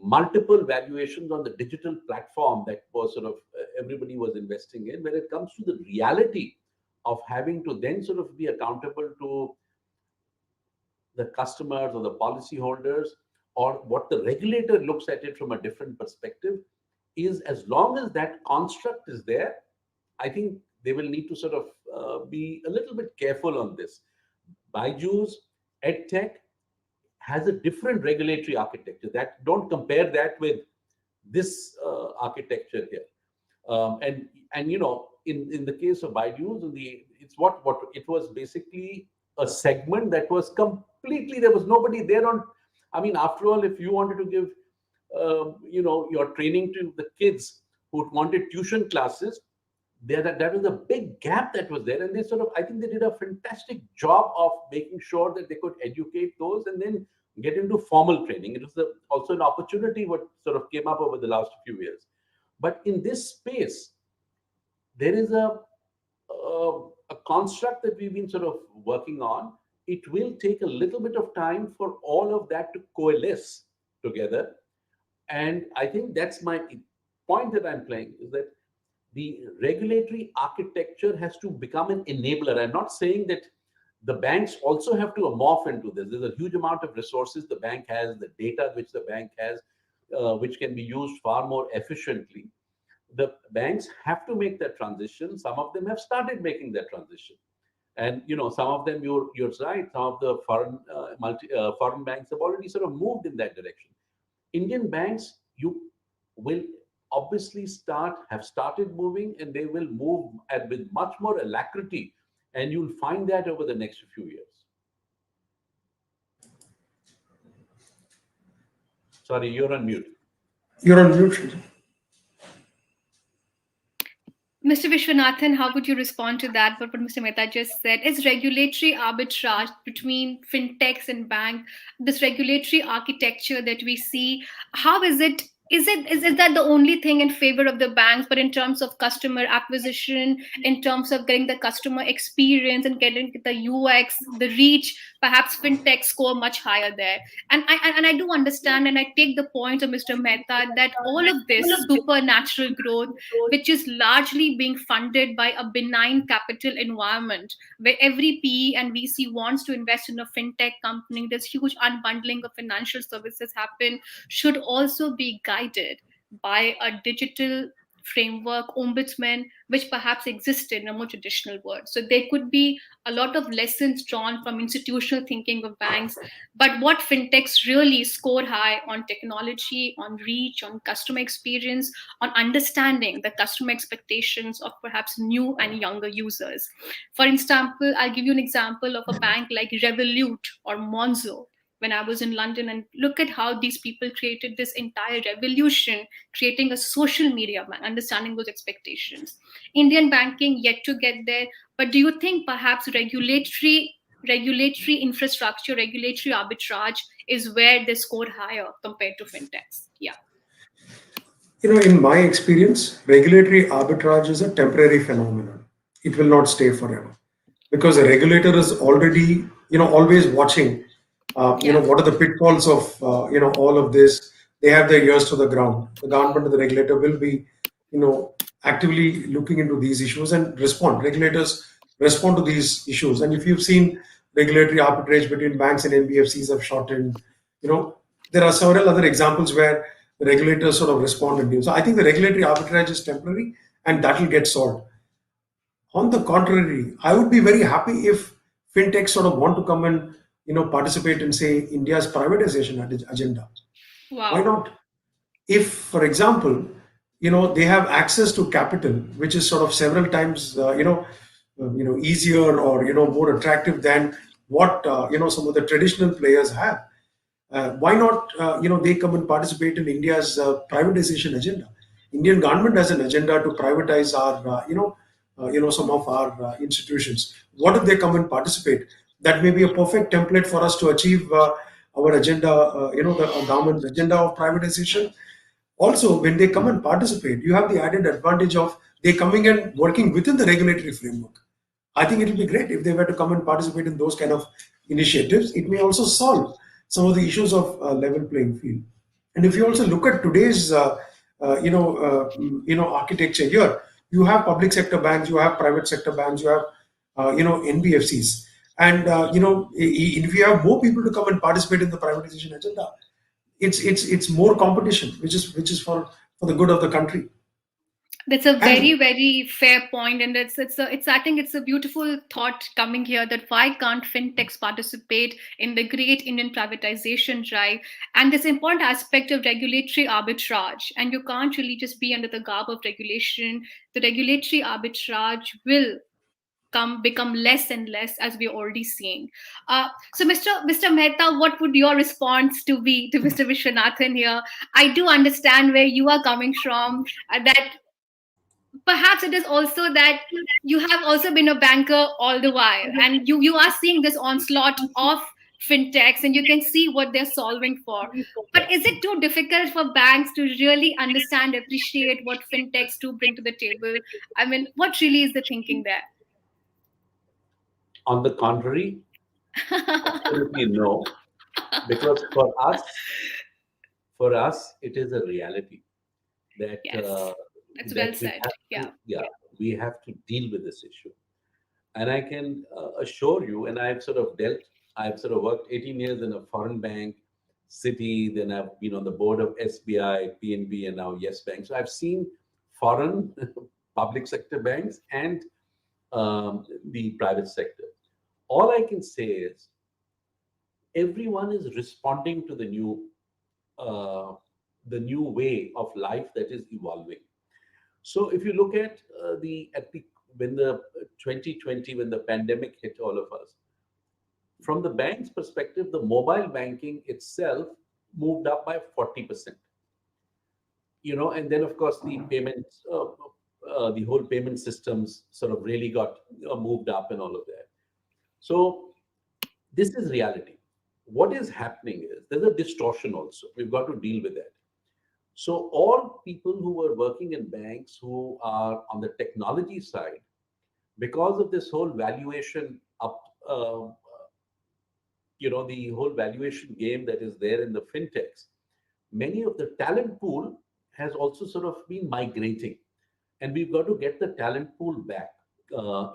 Speaker 2: multiple valuations on the digital platform that was sort of everybody was investing in, when it comes to the reality of having to then sort of be accountable to the customers or the policyholders, or what the regulator looks at it from a different perspective, is, as long as that construct is there, I think they will need to sort of be a little bit careful on this. Byju's, EdTech has a different regulatory architecture. That, don't compare that with this architecture here. And in the case of Byju's, it's what it was basically a segment that was completely, there was nobody there on. I mean, after all, if you wanted to give your training to the kids who wanted tuition classes, that was a big gap that was there, and they sort of, I think they did a fantastic job of making sure that they could educate those and then get into formal training. It was also an opportunity what sort of came up over the last few years. But in this space, there is a construct that we've been sort of working on. It will take a little bit of time for all of that to coalesce together. And I think that's my point that I'm playing, is that the regulatory architecture has to become an enabler. I'm not saying that the banks also have to morph into this. There's a huge amount of resources the bank has, the data which the bank has, which can be used far more efficiently. The banks have to make that transition. Some of them have started making that transition, and some of them, you're right. Some of the foreign banks have already sort of moved in that direction. Indian banks, you will obviously have started moving, and they will move with much more alacrity, and you'll find that over the next few years. Sorry, you're on mute.
Speaker 4: You're on mute.
Speaker 1: Mr. Vishwanathan, how would you respond to that? What Mr. Mehta just said is regulatory arbitrage between fintechs and bank. This regulatory architecture that we see, how is it? Is that the only thing in favor of the banks? But in terms of customer acquisition, in terms of getting the customer experience and getting the UX, the reach, perhaps fintech score much higher there. And I do understand, and I take the point of Mr. Mehta that all of this supernatural growth, which is largely being funded by a benign capital environment where every PE and VC wants to invest in a fintech company, there's huge unbundling of financial services happen, should also be guided by a digital framework, ombudsman, which perhaps existed in a more traditional world. So there could be a lot of lessons drawn from institutional thinking of banks. But what fintechs really score high on technology, on reach, on customer experience, on understanding the customer expectations of perhaps new and younger users. For example, I'll give you an example of a bank like Revolut or Monzo when I was in London, and look at how these people created this entire revolution, creating a social media bank, understanding those expectations. Indian banking yet to get there, but do you think perhaps regulatory infrastructure, regulatory arbitrage is where they score higher compared to fintechs? Yeah.
Speaker 4: In my experience, regulatory arbitrage is a temporary phenomenon. It will not stay forever because the regulator is already, always watching,
Speaker 1: Yeah.
Speaker 4: what are the pitfalls of, all of this. They have their ears to the ground. The government and the regulator will be, actively looking into these issues and respond. Regulators respond to these issues. And if you've seen regulatory arbitrage between banks and NBFCs have shortened, you know, there are several other examples where the regulators sort of respond and do. So I think the regulatory arbitrage is temporary and that will get solved. On the contrary, I would be very happy if fintechs sort of want to come and participate in, say, India's privatization agenda. Why
Speaker 1: Wow.
Speaker 4: not? If, for example, they have access to capital, which is sort of several times easier or more attractive than what some of the traditional players have. Why not they come and participate in India's privatization agenda? Indian government has an agenda to privatize our some of our institutions. What if they come and participate? That may be a perfect template for us to achieve our agenda, the government agenda of privatization. Also, when they come and participate, you have the added advantage of they coming and working within the regulatory framework. I think it will be great if they were to come and participate in those kind of initiatives. It may also solve some of the issues of level playing field. And if you also look at today's architecture here, you have public sector banks, you have private sector banks, you have NBFCs, and if you have more people to come and participate in the privatization agenda, it's more competition, which is for the good of the country.
Speaker 1: That's a very,
Speaker 4: And
Speaker 1: very fair point, and it's I think it's a beautiful thought coming here that why can't fintechs participate in the great Indian privatization drive, and this important aspect of regulatory arbitrage, and you can't really just be under the garb of regulation. The regulatory arbitrage will become less and less, as we're already seeing. So, Mr. Mehta, what would your response to be to Mr. Vishwanathan here? I do understand where you are coming from. That perhaps it is also that you have also been a banker all the while, and you are seeing this onslaught of fintechs, and you can see what they're solving for. But is it too difficult for banks to really understand, appreciate what fintechs do bring to the table? I mean, what really is the thinking there?
Speaker 2: On the contrary, absolutely no, because for us, it is a reality that
Speaker 1: Yes, that's well
Speaker 2: that we
Speaker 1: said.
Speaker 2: have
Speaker 1: Yeah.
Speaker 2: to, yeah, we have to deal with this issue. And I can assure you, and I've sort of worked 18 years in a foreign bank, Citi, then I've been on the board of SBI, PNB, and now Yes Bank. So I've seen foreign public sector banks and the private sector. All I can say is everyone is responding to uh, the new way of life that is evolving. So if you look at the when the 2020, when the pandemic hit all of us, from the bank's perspective, the mobile banking itself moved up by 40%. And then of course the whole payment systems sort of really got moved up and all of that. So this is reality. What is happening is there's a distortion also. We've got to deal with that. So all people who were working in banks who are on the technology side, because of this whole valuation up, the whole valuation game that is there in the fintechs, many of the talent pool has also sort of been migrating, and we've got to get the talent pool back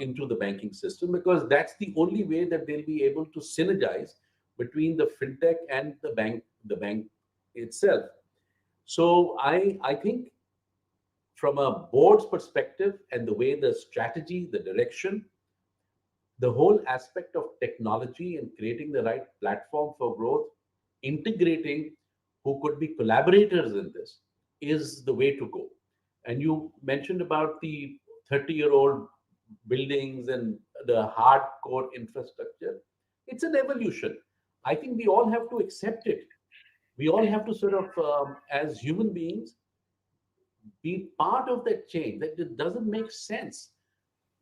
Speaker 2: into the banking system, because that's the only way that they'll be able to synergize between the fintech and the bank itself. So I think from a board's perspective and the way the strategy, the direction, the whole aspect of technology and creating the right platform for growth, integrating who could be collaborators in this is the way to go. And you mentioned about the 30-year-old buildings and the hardcore infrastructure. It's an evolution. I think we all have to accept it. We all have to sort of, as human beings, be part of that change. That it doesn't make sense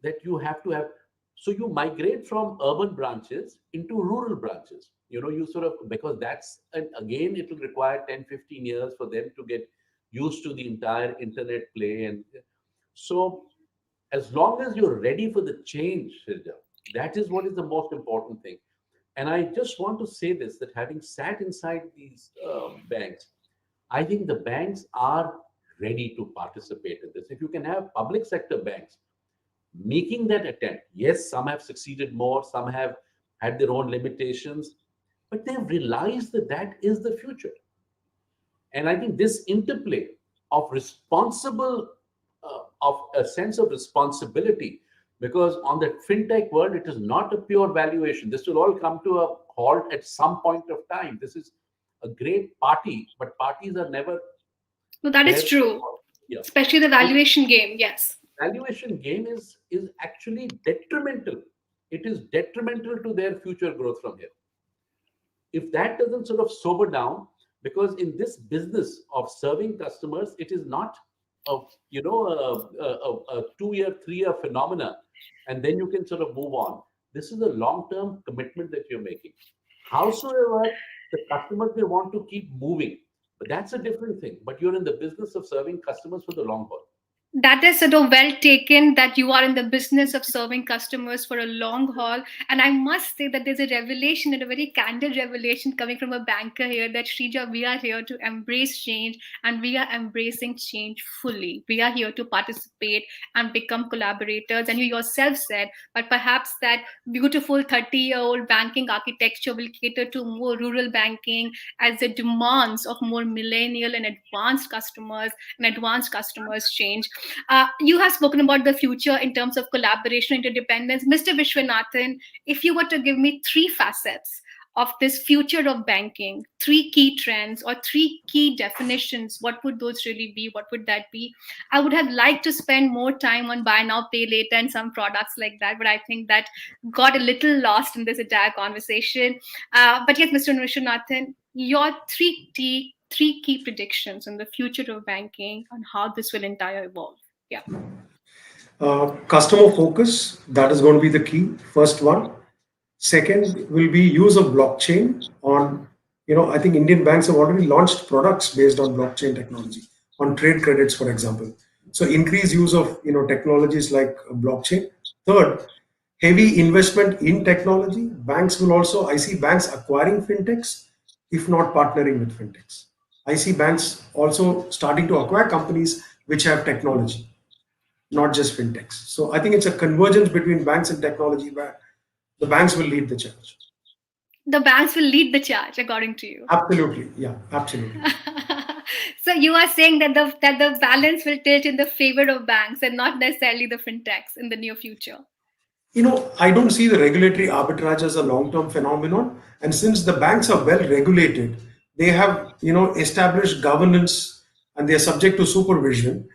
Speaker 2: that you have to have, so you migrate from urban branches into rural branches. You sort of, because that's, and again it will require 10, 15 years for them to get used to the entire internet play. And so as long as you're ready for the change, Shirja, that is what is the most important thing. And I just want to say this, that having sat inside these banks, I think the banks are ready to participate in this. If you can have public sector banks making that attempt, yes, some have succeeded more, some have had their own limitations, but they've realized that that is the future. And I think this interplay of of a sense of responsibility, because on the fintech world, it is not a pure valuation. This will all come to a halt at some point of time. This is a great party, but parties are never
Speaker 1: No, that is
Speaker 2: there.
Speaker 1: true,
Speaker 2: Yeah.
Speaker 1: especially the
Speaker 2: So
Speaker 1: valuation game. Yes.
Speaker 2: valuation game is actually detrimental. It is detrimental to their future growth from here. If that doesn't sort of sober down, because in this business of serving customers, it is not a a 2 year 3 year phenomena, and then you can sort of move on. This is a long term commitment that you're making. Howsoever the customers may want to keep moving, but that's a different thing. But you're in the business of serving customers for the long haul.
Speaker 1: That is sort of well taken, that you are in the business of serving customers for a long haul. And I must say that there's a revelation, and a very candid revelation coming from a banker here, that Shrija, we are here to embrace change, and we are embracing change fully. We are here to participate and become collaborators. And you yourself said, but perhaps that beautiful 30-year-old banking architecture will cater to more rural banking as the demands of more millennial and advanced customers change. You have spoken about the future in terms of collaboration, interdependence. Mr. Vishwanathan, if you were to give me three facets of this future of banking, three key trends or three key definitions, what would those really be? What would that be? I would have liked to spend more time on buy now, pay later and some products like that, but I think that got a little lost in this entire conversation. But yes, Mr. Vishwanathan, your three key predictions on the future of banking and how this will entire evolve. Yeah.
Speaker 4: Customer focus, that is going to be the key, first one. Second will be use of blockchain on, I think Indian banks have already launched products based on blockchain technology, on trade credits, for example. So increase use of, technologies like blockchain. Third, heavy investment in technology. Banks will also, I see banks acquiring fintechs, if not partnering with fintechs. I see banks also starting to acquire companies which have technology, not just fintechs. So I think it's a convergence between banks and technology where the banks will lead the charge.
Speaker 1: The banks will lead the charge, according to you.
Speaker 4: Absolutely. Yeah, absolutely.
Speaker 1: So you are saying that the balance will tilt in the favor of banks and not necessarily the fintechs in the near future.
Speaker 4: I don't see the regulatory arbitrage as a long-term phenomenon. And since the banks are well regulated, they have, established governance and they are subject to supervision.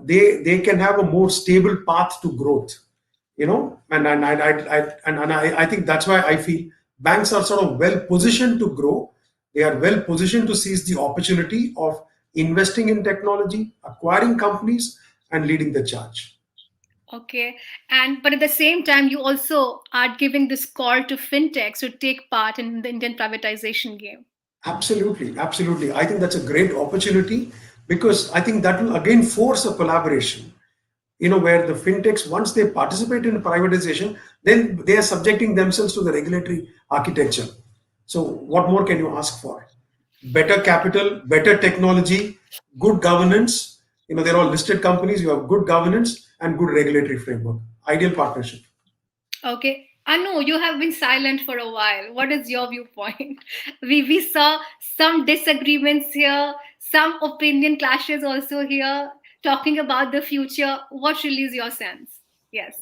Speaker 4: They can have a more stable path to growth. And I think that's why I feel banks are sort of well positioned to grow. They are well positioned to seize the opportunity of investing in technology, acquiring companies, and leading the charge.
Speaker 1: Okay. And but at the same time, you also are giving this call to fintechs to take part in the Indian privatization game.
Speaker 4: Absolutely, absolutely. I think that's a great opportunity because I think that will again force a collaboration. Where the fintechs, once they participate in privatization, then they are subjecting themselves to the regulatory architecture. So, what more can you ask for? Better capital, better technology, good governance. They're all listed companies. You have good governance and good regulatory framework. Ideal partnership.
Speaker 1: Okay. Anu, you have been silent for a while. What is your viewpoint? We saw some disagreements here, some opinion clashes also here, talking about the future. What really is your sense? Yes.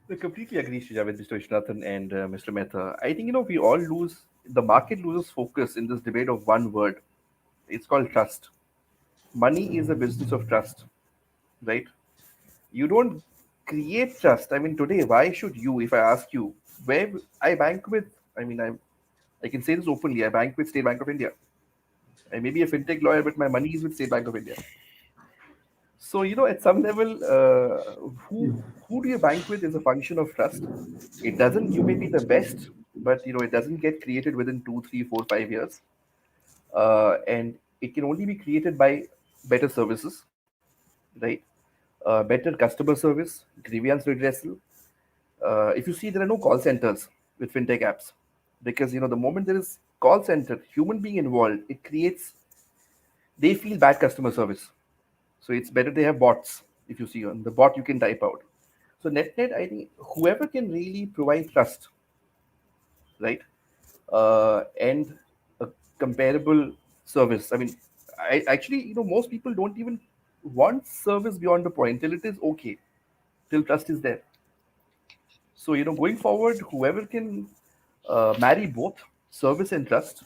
Speaker 3: I completely agree, Shija, with Mr. Vishwanathan and Mr. Mehta. I think, we all the market loses focus in this debate of one word. It's called trust. Money is a business of trust, right? You don't create trust. I mean, today, why should you, if I ask you, where I bank with, I mean, I can say this openly, I bank with State Bank of India. I may be a fintech lawyer, but my money is with State Bank of India. So, at some level, who do you bank with is a function of trust. It doesn't, you may be the best, but it doesn't get created within 2, 3, 4, 5 years. And it can only be created by better services, right? Better customer service, grievance redressal. If you see, there are no call centers with fintech apps because the moment there is call center, human being involved, it creates, they feel bad customer service. So it's better they have bots. If you see on the bot, you can type out. So net, I think whoever can really provide trust, right, and a comparable service. I mean, I actually, most people don't even want service beyond the point till it is okay, till trust is there. So going forward, whoever can marry both service and trust,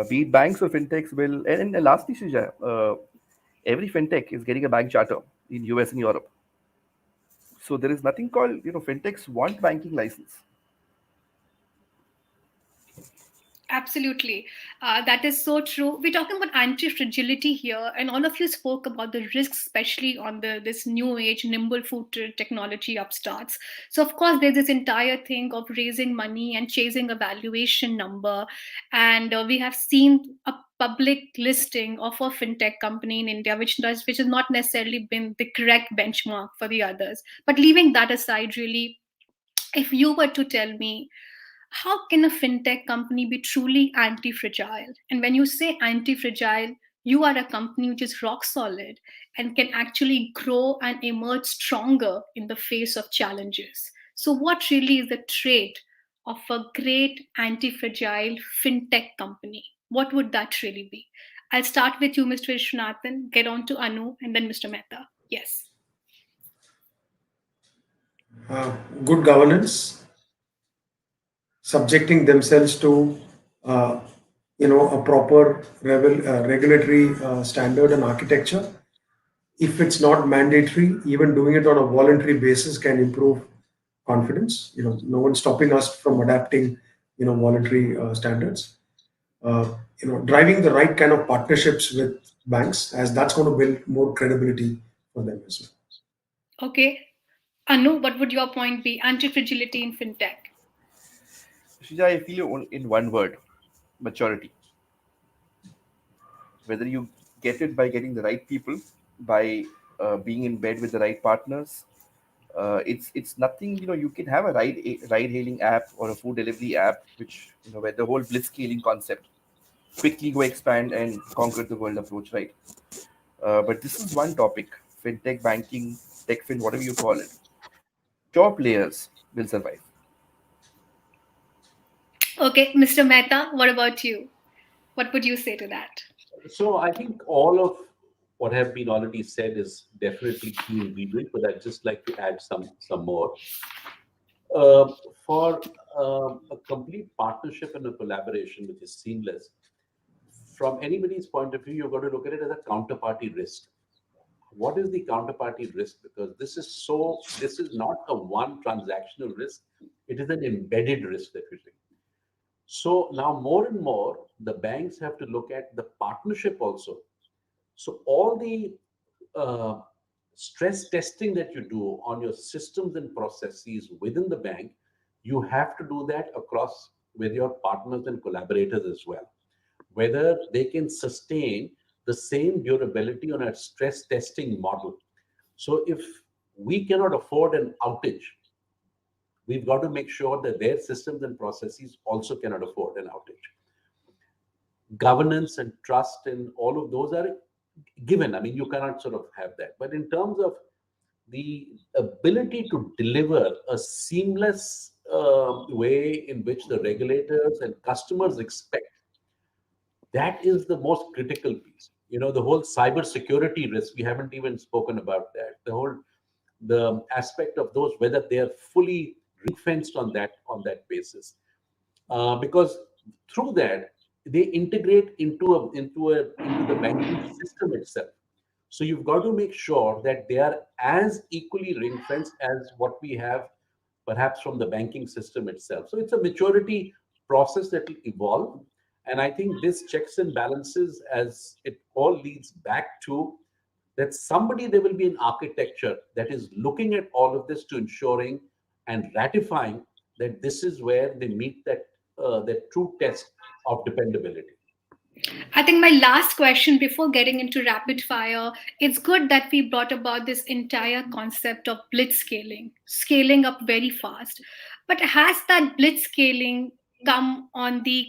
Speaker 3: be it banks or fintechs, will. And lastly, Shija, every fintech is getting a bank charter in US and Europe. So there is nothing called, fintechs want banking license.
Speaker 1: Absolutely. That is so true. We're talking about anti-fragility here, and all of you spoke about the risks, especially on this new age, nimble-footed technology upstarts. So, of course, there's this entire thing of raising money and chasing a valuation number. And we have seen a public listing of a fintech company in India, which has not necessarily been the correct benchmark for the others. But leaving that aside, really, if you were to tell me how can a fintech company be truly anti fragile? And when you say anti fragile, you are a company which is rock solid and can actually grow and emerge stronger in the face of challenges. So, what really is the trait of a great anti fragile fintech company? What would that really be? I'll start with you, Mr. Vishwanathan, get on to Anu, and then Mr. Mehta. Yes.
Speaker 4: Uh, Good governance, subjecting themselves to uh, a proper regulatory standard and architecture. If it's not mandatory, even doing it on a voluntary basis can improve confidence. No one's stopping us from adapting voluntary standards. Driving the right kind of partnerships with banks, as that's going to build more credibility for them as well.
Speaker 1: Okay. Anu, what would your point be? Anti-fragility in fintech.
Speaker 3: Shija, I feel in one word: maturity. Whether you get it by getting the right people, by being in bed with the right partners, it's nothing. You can have a ride hailing app or a food delivery app, which where the whole blitz scaling concept, quickly go expand and conquer the world approach, right? But this is one topic: fintech, banking, techfin, whatever you call it. Top players will survive.
Speaker 1: Okay, Mr. Mehta, what about you? What would you say to that?
Speaker 2: So I think all of what have been already said is definitely key ingredient, but I'd just like to add some more. Uh, for a complete partnership and a collaboration which is seamless, from anybody's point of view, you've got to look at it as a counterparty risk. What is the counterparty risk? Because this is not a one transactional risk, it is an embedded risk that we take. So now more and more, the banks have to look at the partnership also. So all the uh, stress testing that you do on your systems and processes within the bank, you have to do that across with your partners and collaborators as well. Whether they can sustain the same durability on a stress testing model. So if we cannot afford an outage, we've got to make sure that their systems and processes also cannot afford an outage. Governance and trust and all of those are given. I mean, you cannot sort of have that. But in terms of the ability to deliver a seamless way in which the regulators and customers expect, that is the most critical piece. The whole cyber security risk, we haven't even spoken about that. The aspect of those, whether they are fully ring fenced on that basis, because through that they integrate into the banking system itself. So you've got to make sure that they are as equally ring fenced as what we have perhaps from the banking system itself. So it's a maturity process that will evolve. And I think this checks and balances, as it all leads back to that somebody, there will be an architecture that is looking at all of this to ensuring and ratifying that this is where they meet that true test of dependability.
Speaker 1: I think my last question before getting into rapid fire, it's good that we brought about this entire concept of blitz scaling, scaling up very fast. But has that blitz scaling come on the,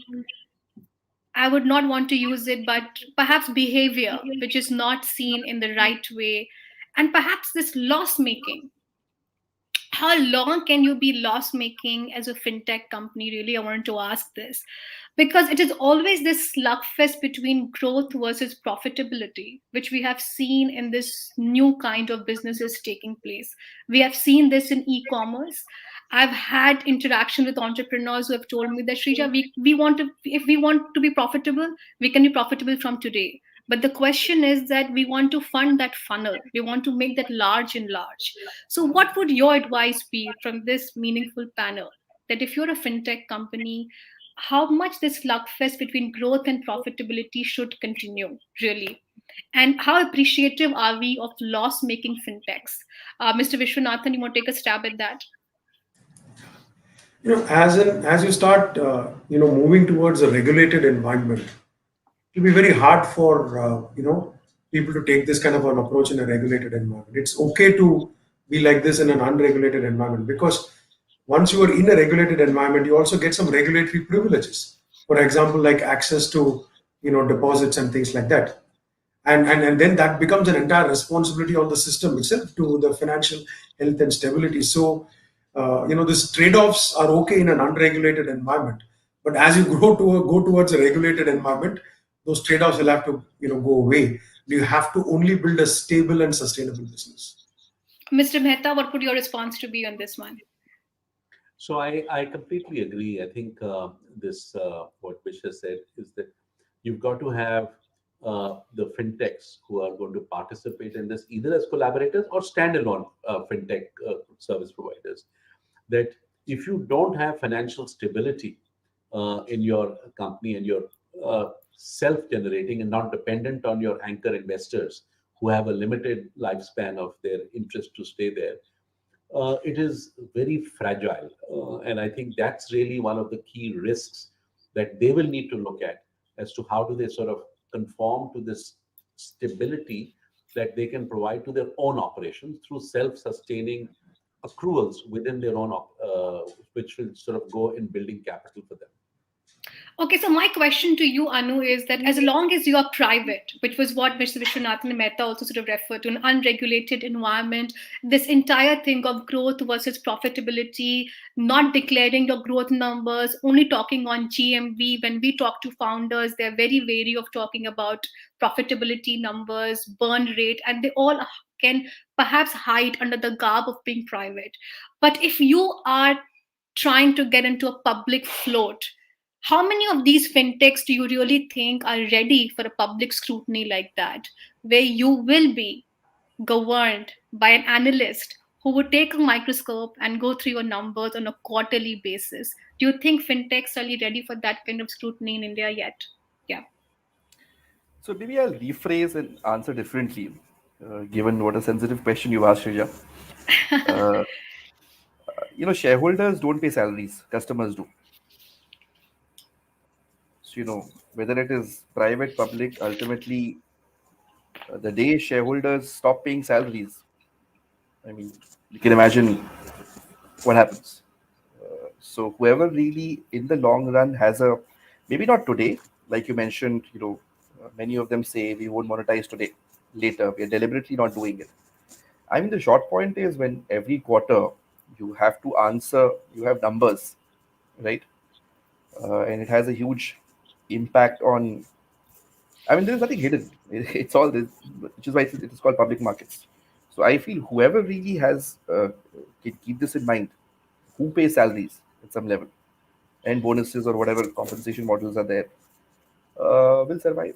Speaker 1: I would not want to use it, but perhaps behavior, which is not seen in the right way, and perhaps this loss making? How long can you be loss making as a fintech company? Really, I wanted to ask this because it is always this slugfest between growth versus profitability, which we have seen in this new kind of businesses taking place. We have seen this in e-commerce. I've had interaction with entrepreneurs who have told me that Shrija, we want to, if we want to be profitable, we can be profitable from today. But the question is that we want to fund that funnel. We want to make that large and large. So, what would your advice be from this meaningful panel? That if you're a fintech company, how much this slugfest between growth and profitability should continue, really? And how appreciative are we of loss making fintechs? Mr. Vishwanathan, you want to take a stab at that?
Speaker 4: As you start moving towards a regulated environment, it'll be very hard for people to take this kind of an approach in a regulated environment. It's okay to be like this in an unregulated environment, because once you are in a regulated environment, you also get some regulatory privileges. For example, like access to deposits and things like that. And then that becomes an entire responsibility on the system itself to the financial health and stability. So these trade-offs are okay in an unregulated environment, but as you go towards a regulated environment, those trade-offs will have to go away. You have to only build a stable and sustainable business.
Speaker 1: Mr. Mehta, what would your response to be on this one?
Speaker 2: So I completely agree. I think this what Vish has said is that you've got to have the fintechs who are going to participate in this either as collaborators or standalone fintech service providers. That if you don't have financial stability in your company and you're self-generating and not dependent on your anchor investors who have a limited lifespan of their interest to stay there, it is very fragile. And I think that's really one of the key risks that they will need to look at as to how do they sort of conform to this stability that they can provide to their own operations through self-sustaining accruals within their own, which will sort of go in building capital for them.
Speaker 1: Okay, so my question to you, Anu, is that as long as you are private, which was what Mr. Vishwanathan Mehta also sort of referred to, an unregulated environment, this entire thing of growth versus profitability, not declaring your growth numbers, only talking on GMV. When we talk to founders, they're very wary of talking about profitability numbers, burn rate, and they all can perhaps hide under the garb of being private. But if you are trying to get into a public float, how many of these fintechs do you really think are ready for a public scrutiny like that, where you will be governed by an analyst who would take a microscope and go through your numbers on a quarterly basis? Do you think fintechs are really ready for that kind of scrutiny in India yet? Yeah.
Speaker 3: So maybe I'll rephrase and answer differently, given what a sensitive question you asked, Shrija. Uh, Shareholders don't pay salaries; customers do. So, whether it is private, public, ultimately, the day shareholders stop paying salaries, I mean, you can imagine what happens. So whoever really in the long run has a, maybe not today, like you mentioned, many of them say we won't monetize today, later, we are deliberately not doing it. I mean, the short point is when every quarter you have to answer, you have numbers, right? And it has a huge impact on, I mean, there's nothing hidden. It's all this, which is why it is called public markets. So I feel whoever really has, can keep this in mind, who pays salaries at some level and bonuses or whatever compensation models are there, will survive.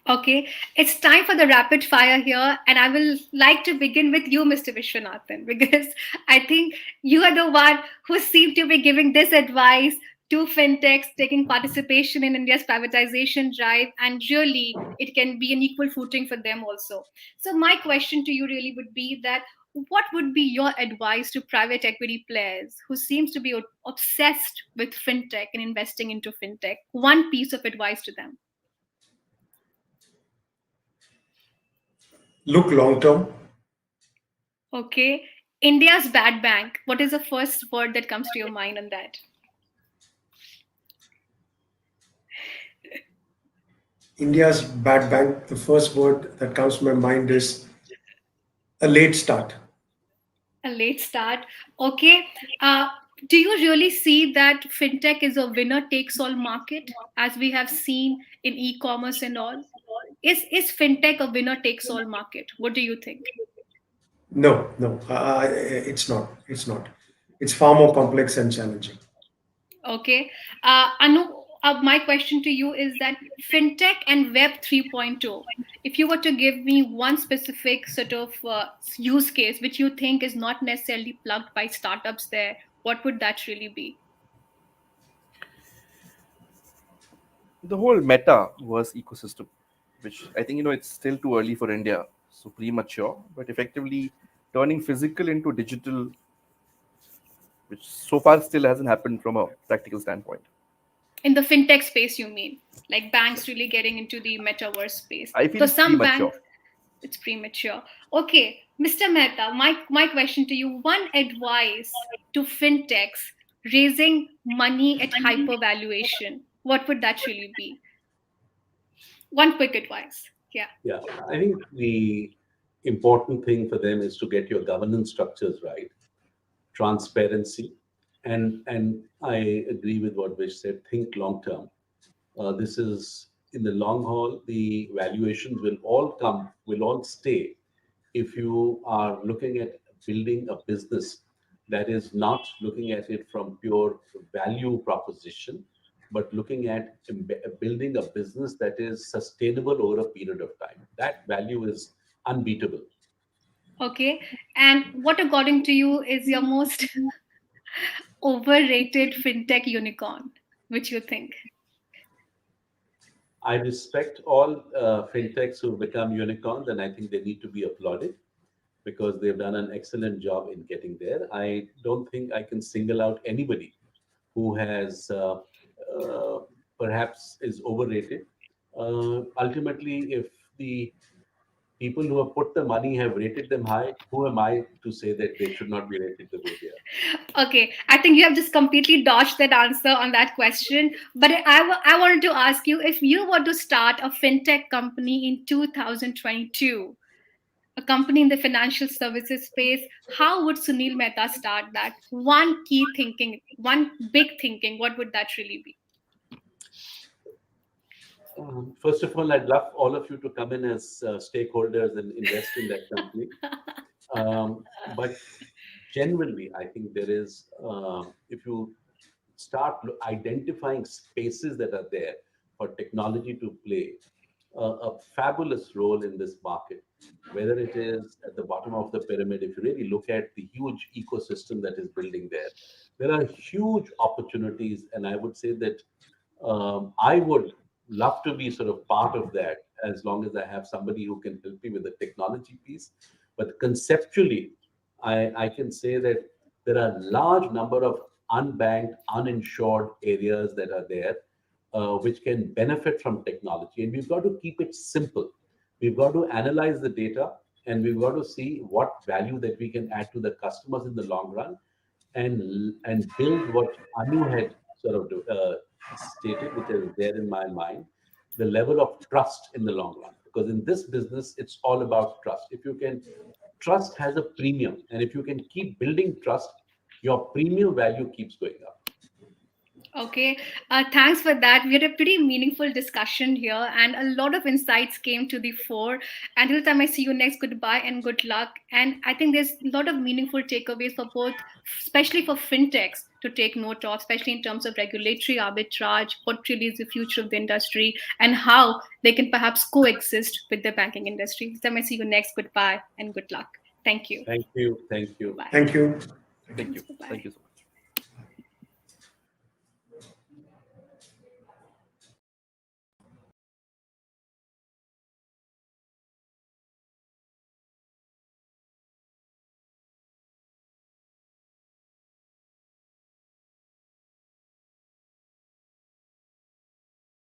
Speaker 1: Okay, it's time for the rapid fire here, and I will like to begin with you, Mr. Vishwanathan, because I think you are the one who seemed to be giving this advice to fintechs taking participation in India's privatization drive, and really it can be an equal footing for them also. So, my question to you really would be that what would be your advice to private equity players who seems to be obsessed with fintech and investing into fintech? One piece of advice to them.
Speaker 4: Look long term.
Speaker 1: Okay. India's bad bank. What is the first word that comes to your mind on that?
Speaker 4: India's bad bank, the first word that comes to my mind is a late start.
Speaker 1: A late start. Okay. Do you really see that fintech is a winner takes all market as we have seen in e-commerce and all? Is fintech a winner takes all market? What do you think?
Speaker 4: No, no, it's not. It's not. It's far more complex and challenging.
Speaker 1: Okay. Anu, my question to you is that fintech and Web 3.0, if you were to give me one specific sort of use case which you think is not necessarily plugged by startups there, what would that really be?
Speaker 3: The whole metaverse ecosystem, which I think, it's still too early for India, so premature, but effectively turning physical into digital, which so far still hasn't happened from a practical standpoint.
Speaker 1: In the fintech space, you mean? Like banks really getting into the metaverse space?
Speaker 3: I feel
Speaker 1: Because
Speaker 3: it's
Speaker 1: some
Speaker 3: premature.
Speaker 1: banks, it's premature. Okay, Mr. Mehta, my question to you, one advice to fintechs raising money at hypervaluation, what would that really be? One quick advice. Yeah.
Speaker 2: Yeah, I think the important thing for them is to get your governance structures right, transparency, and I agree with what Vish said. Think long term. This is in the long haul. The valuations will all stay if you are looking at building a business that is not looking at it from pure value proposition, but looking at building a business that is sustainable over a period of time. That value is unbeatable.
Speaker 1: Okay. And what, according to you, is your most overrated fintech unicorn, which you think?
Speaker 2: I respect all fintechs who become unicorns, and I think they need to be applauded because they've done an excellent job in getting there. I don't think I can single out anybody who has uh, perhaps is overrated. Ultimately, if the people who have put the money have rated them high, who am I to say that they should not be rated the way they are?
Speaker 1: Okay, I think you have just completely dodged that answer on that question. But I wanted to ask you, if you were to start a fintech company in 2022, a company in the financial services space, how would Sunil Mehta start that? One key thinking, one big thinking, what would that really be?
Speaker 2: First of all, I'd love all of you to come in as stakeholders and invest in that company. But genuinely, I think there is, if you start identifying spaces that are there for technology to play a fabulous role in this market, whether it is at the bottom of the pyramid, if you really look at the huge ecosystem that is building there, there are huge opportunities. And I would say that I would love to be sort of part of that as long as I have somebody who can help me with the technology piece. But conceptually, I can say that there are large number of unbanked, uninsured areas that are there, which can benefit from technology. And we've got to keep it simple. We've got to analyze the data and we've got to see what value that we can add to the customers in the long run and build what Anu had sort of stated, which is there in my mind, the level of trust in the long run. Because in this business, it's all about trust. If you can, trust has a premium, and if you can keep building trust, your premium value keeps going up.
Speaker 1: Okay, thanks for that. We had a pretty meaningful discussion here, and a lot of insights came to the fore. Until the time I see you next, goodbye and good luck. And I think there's a lot of meaningful takeaways for both, especially for fintechs, to take note of, especially in terms of regulatory arbitrage, what really is the future of the industry, and how they can perhaps coexist with the banking industry. Until the time I see you next, goodbye and good luck. Thank you.
Speaker 2: Thank you. Thank you.
Speaker 1: Bye.
Speaker 4: Thank you.
Speaker 3: Thank you.
Speaker 1: Bye.
Speaker 3: Thank you so much.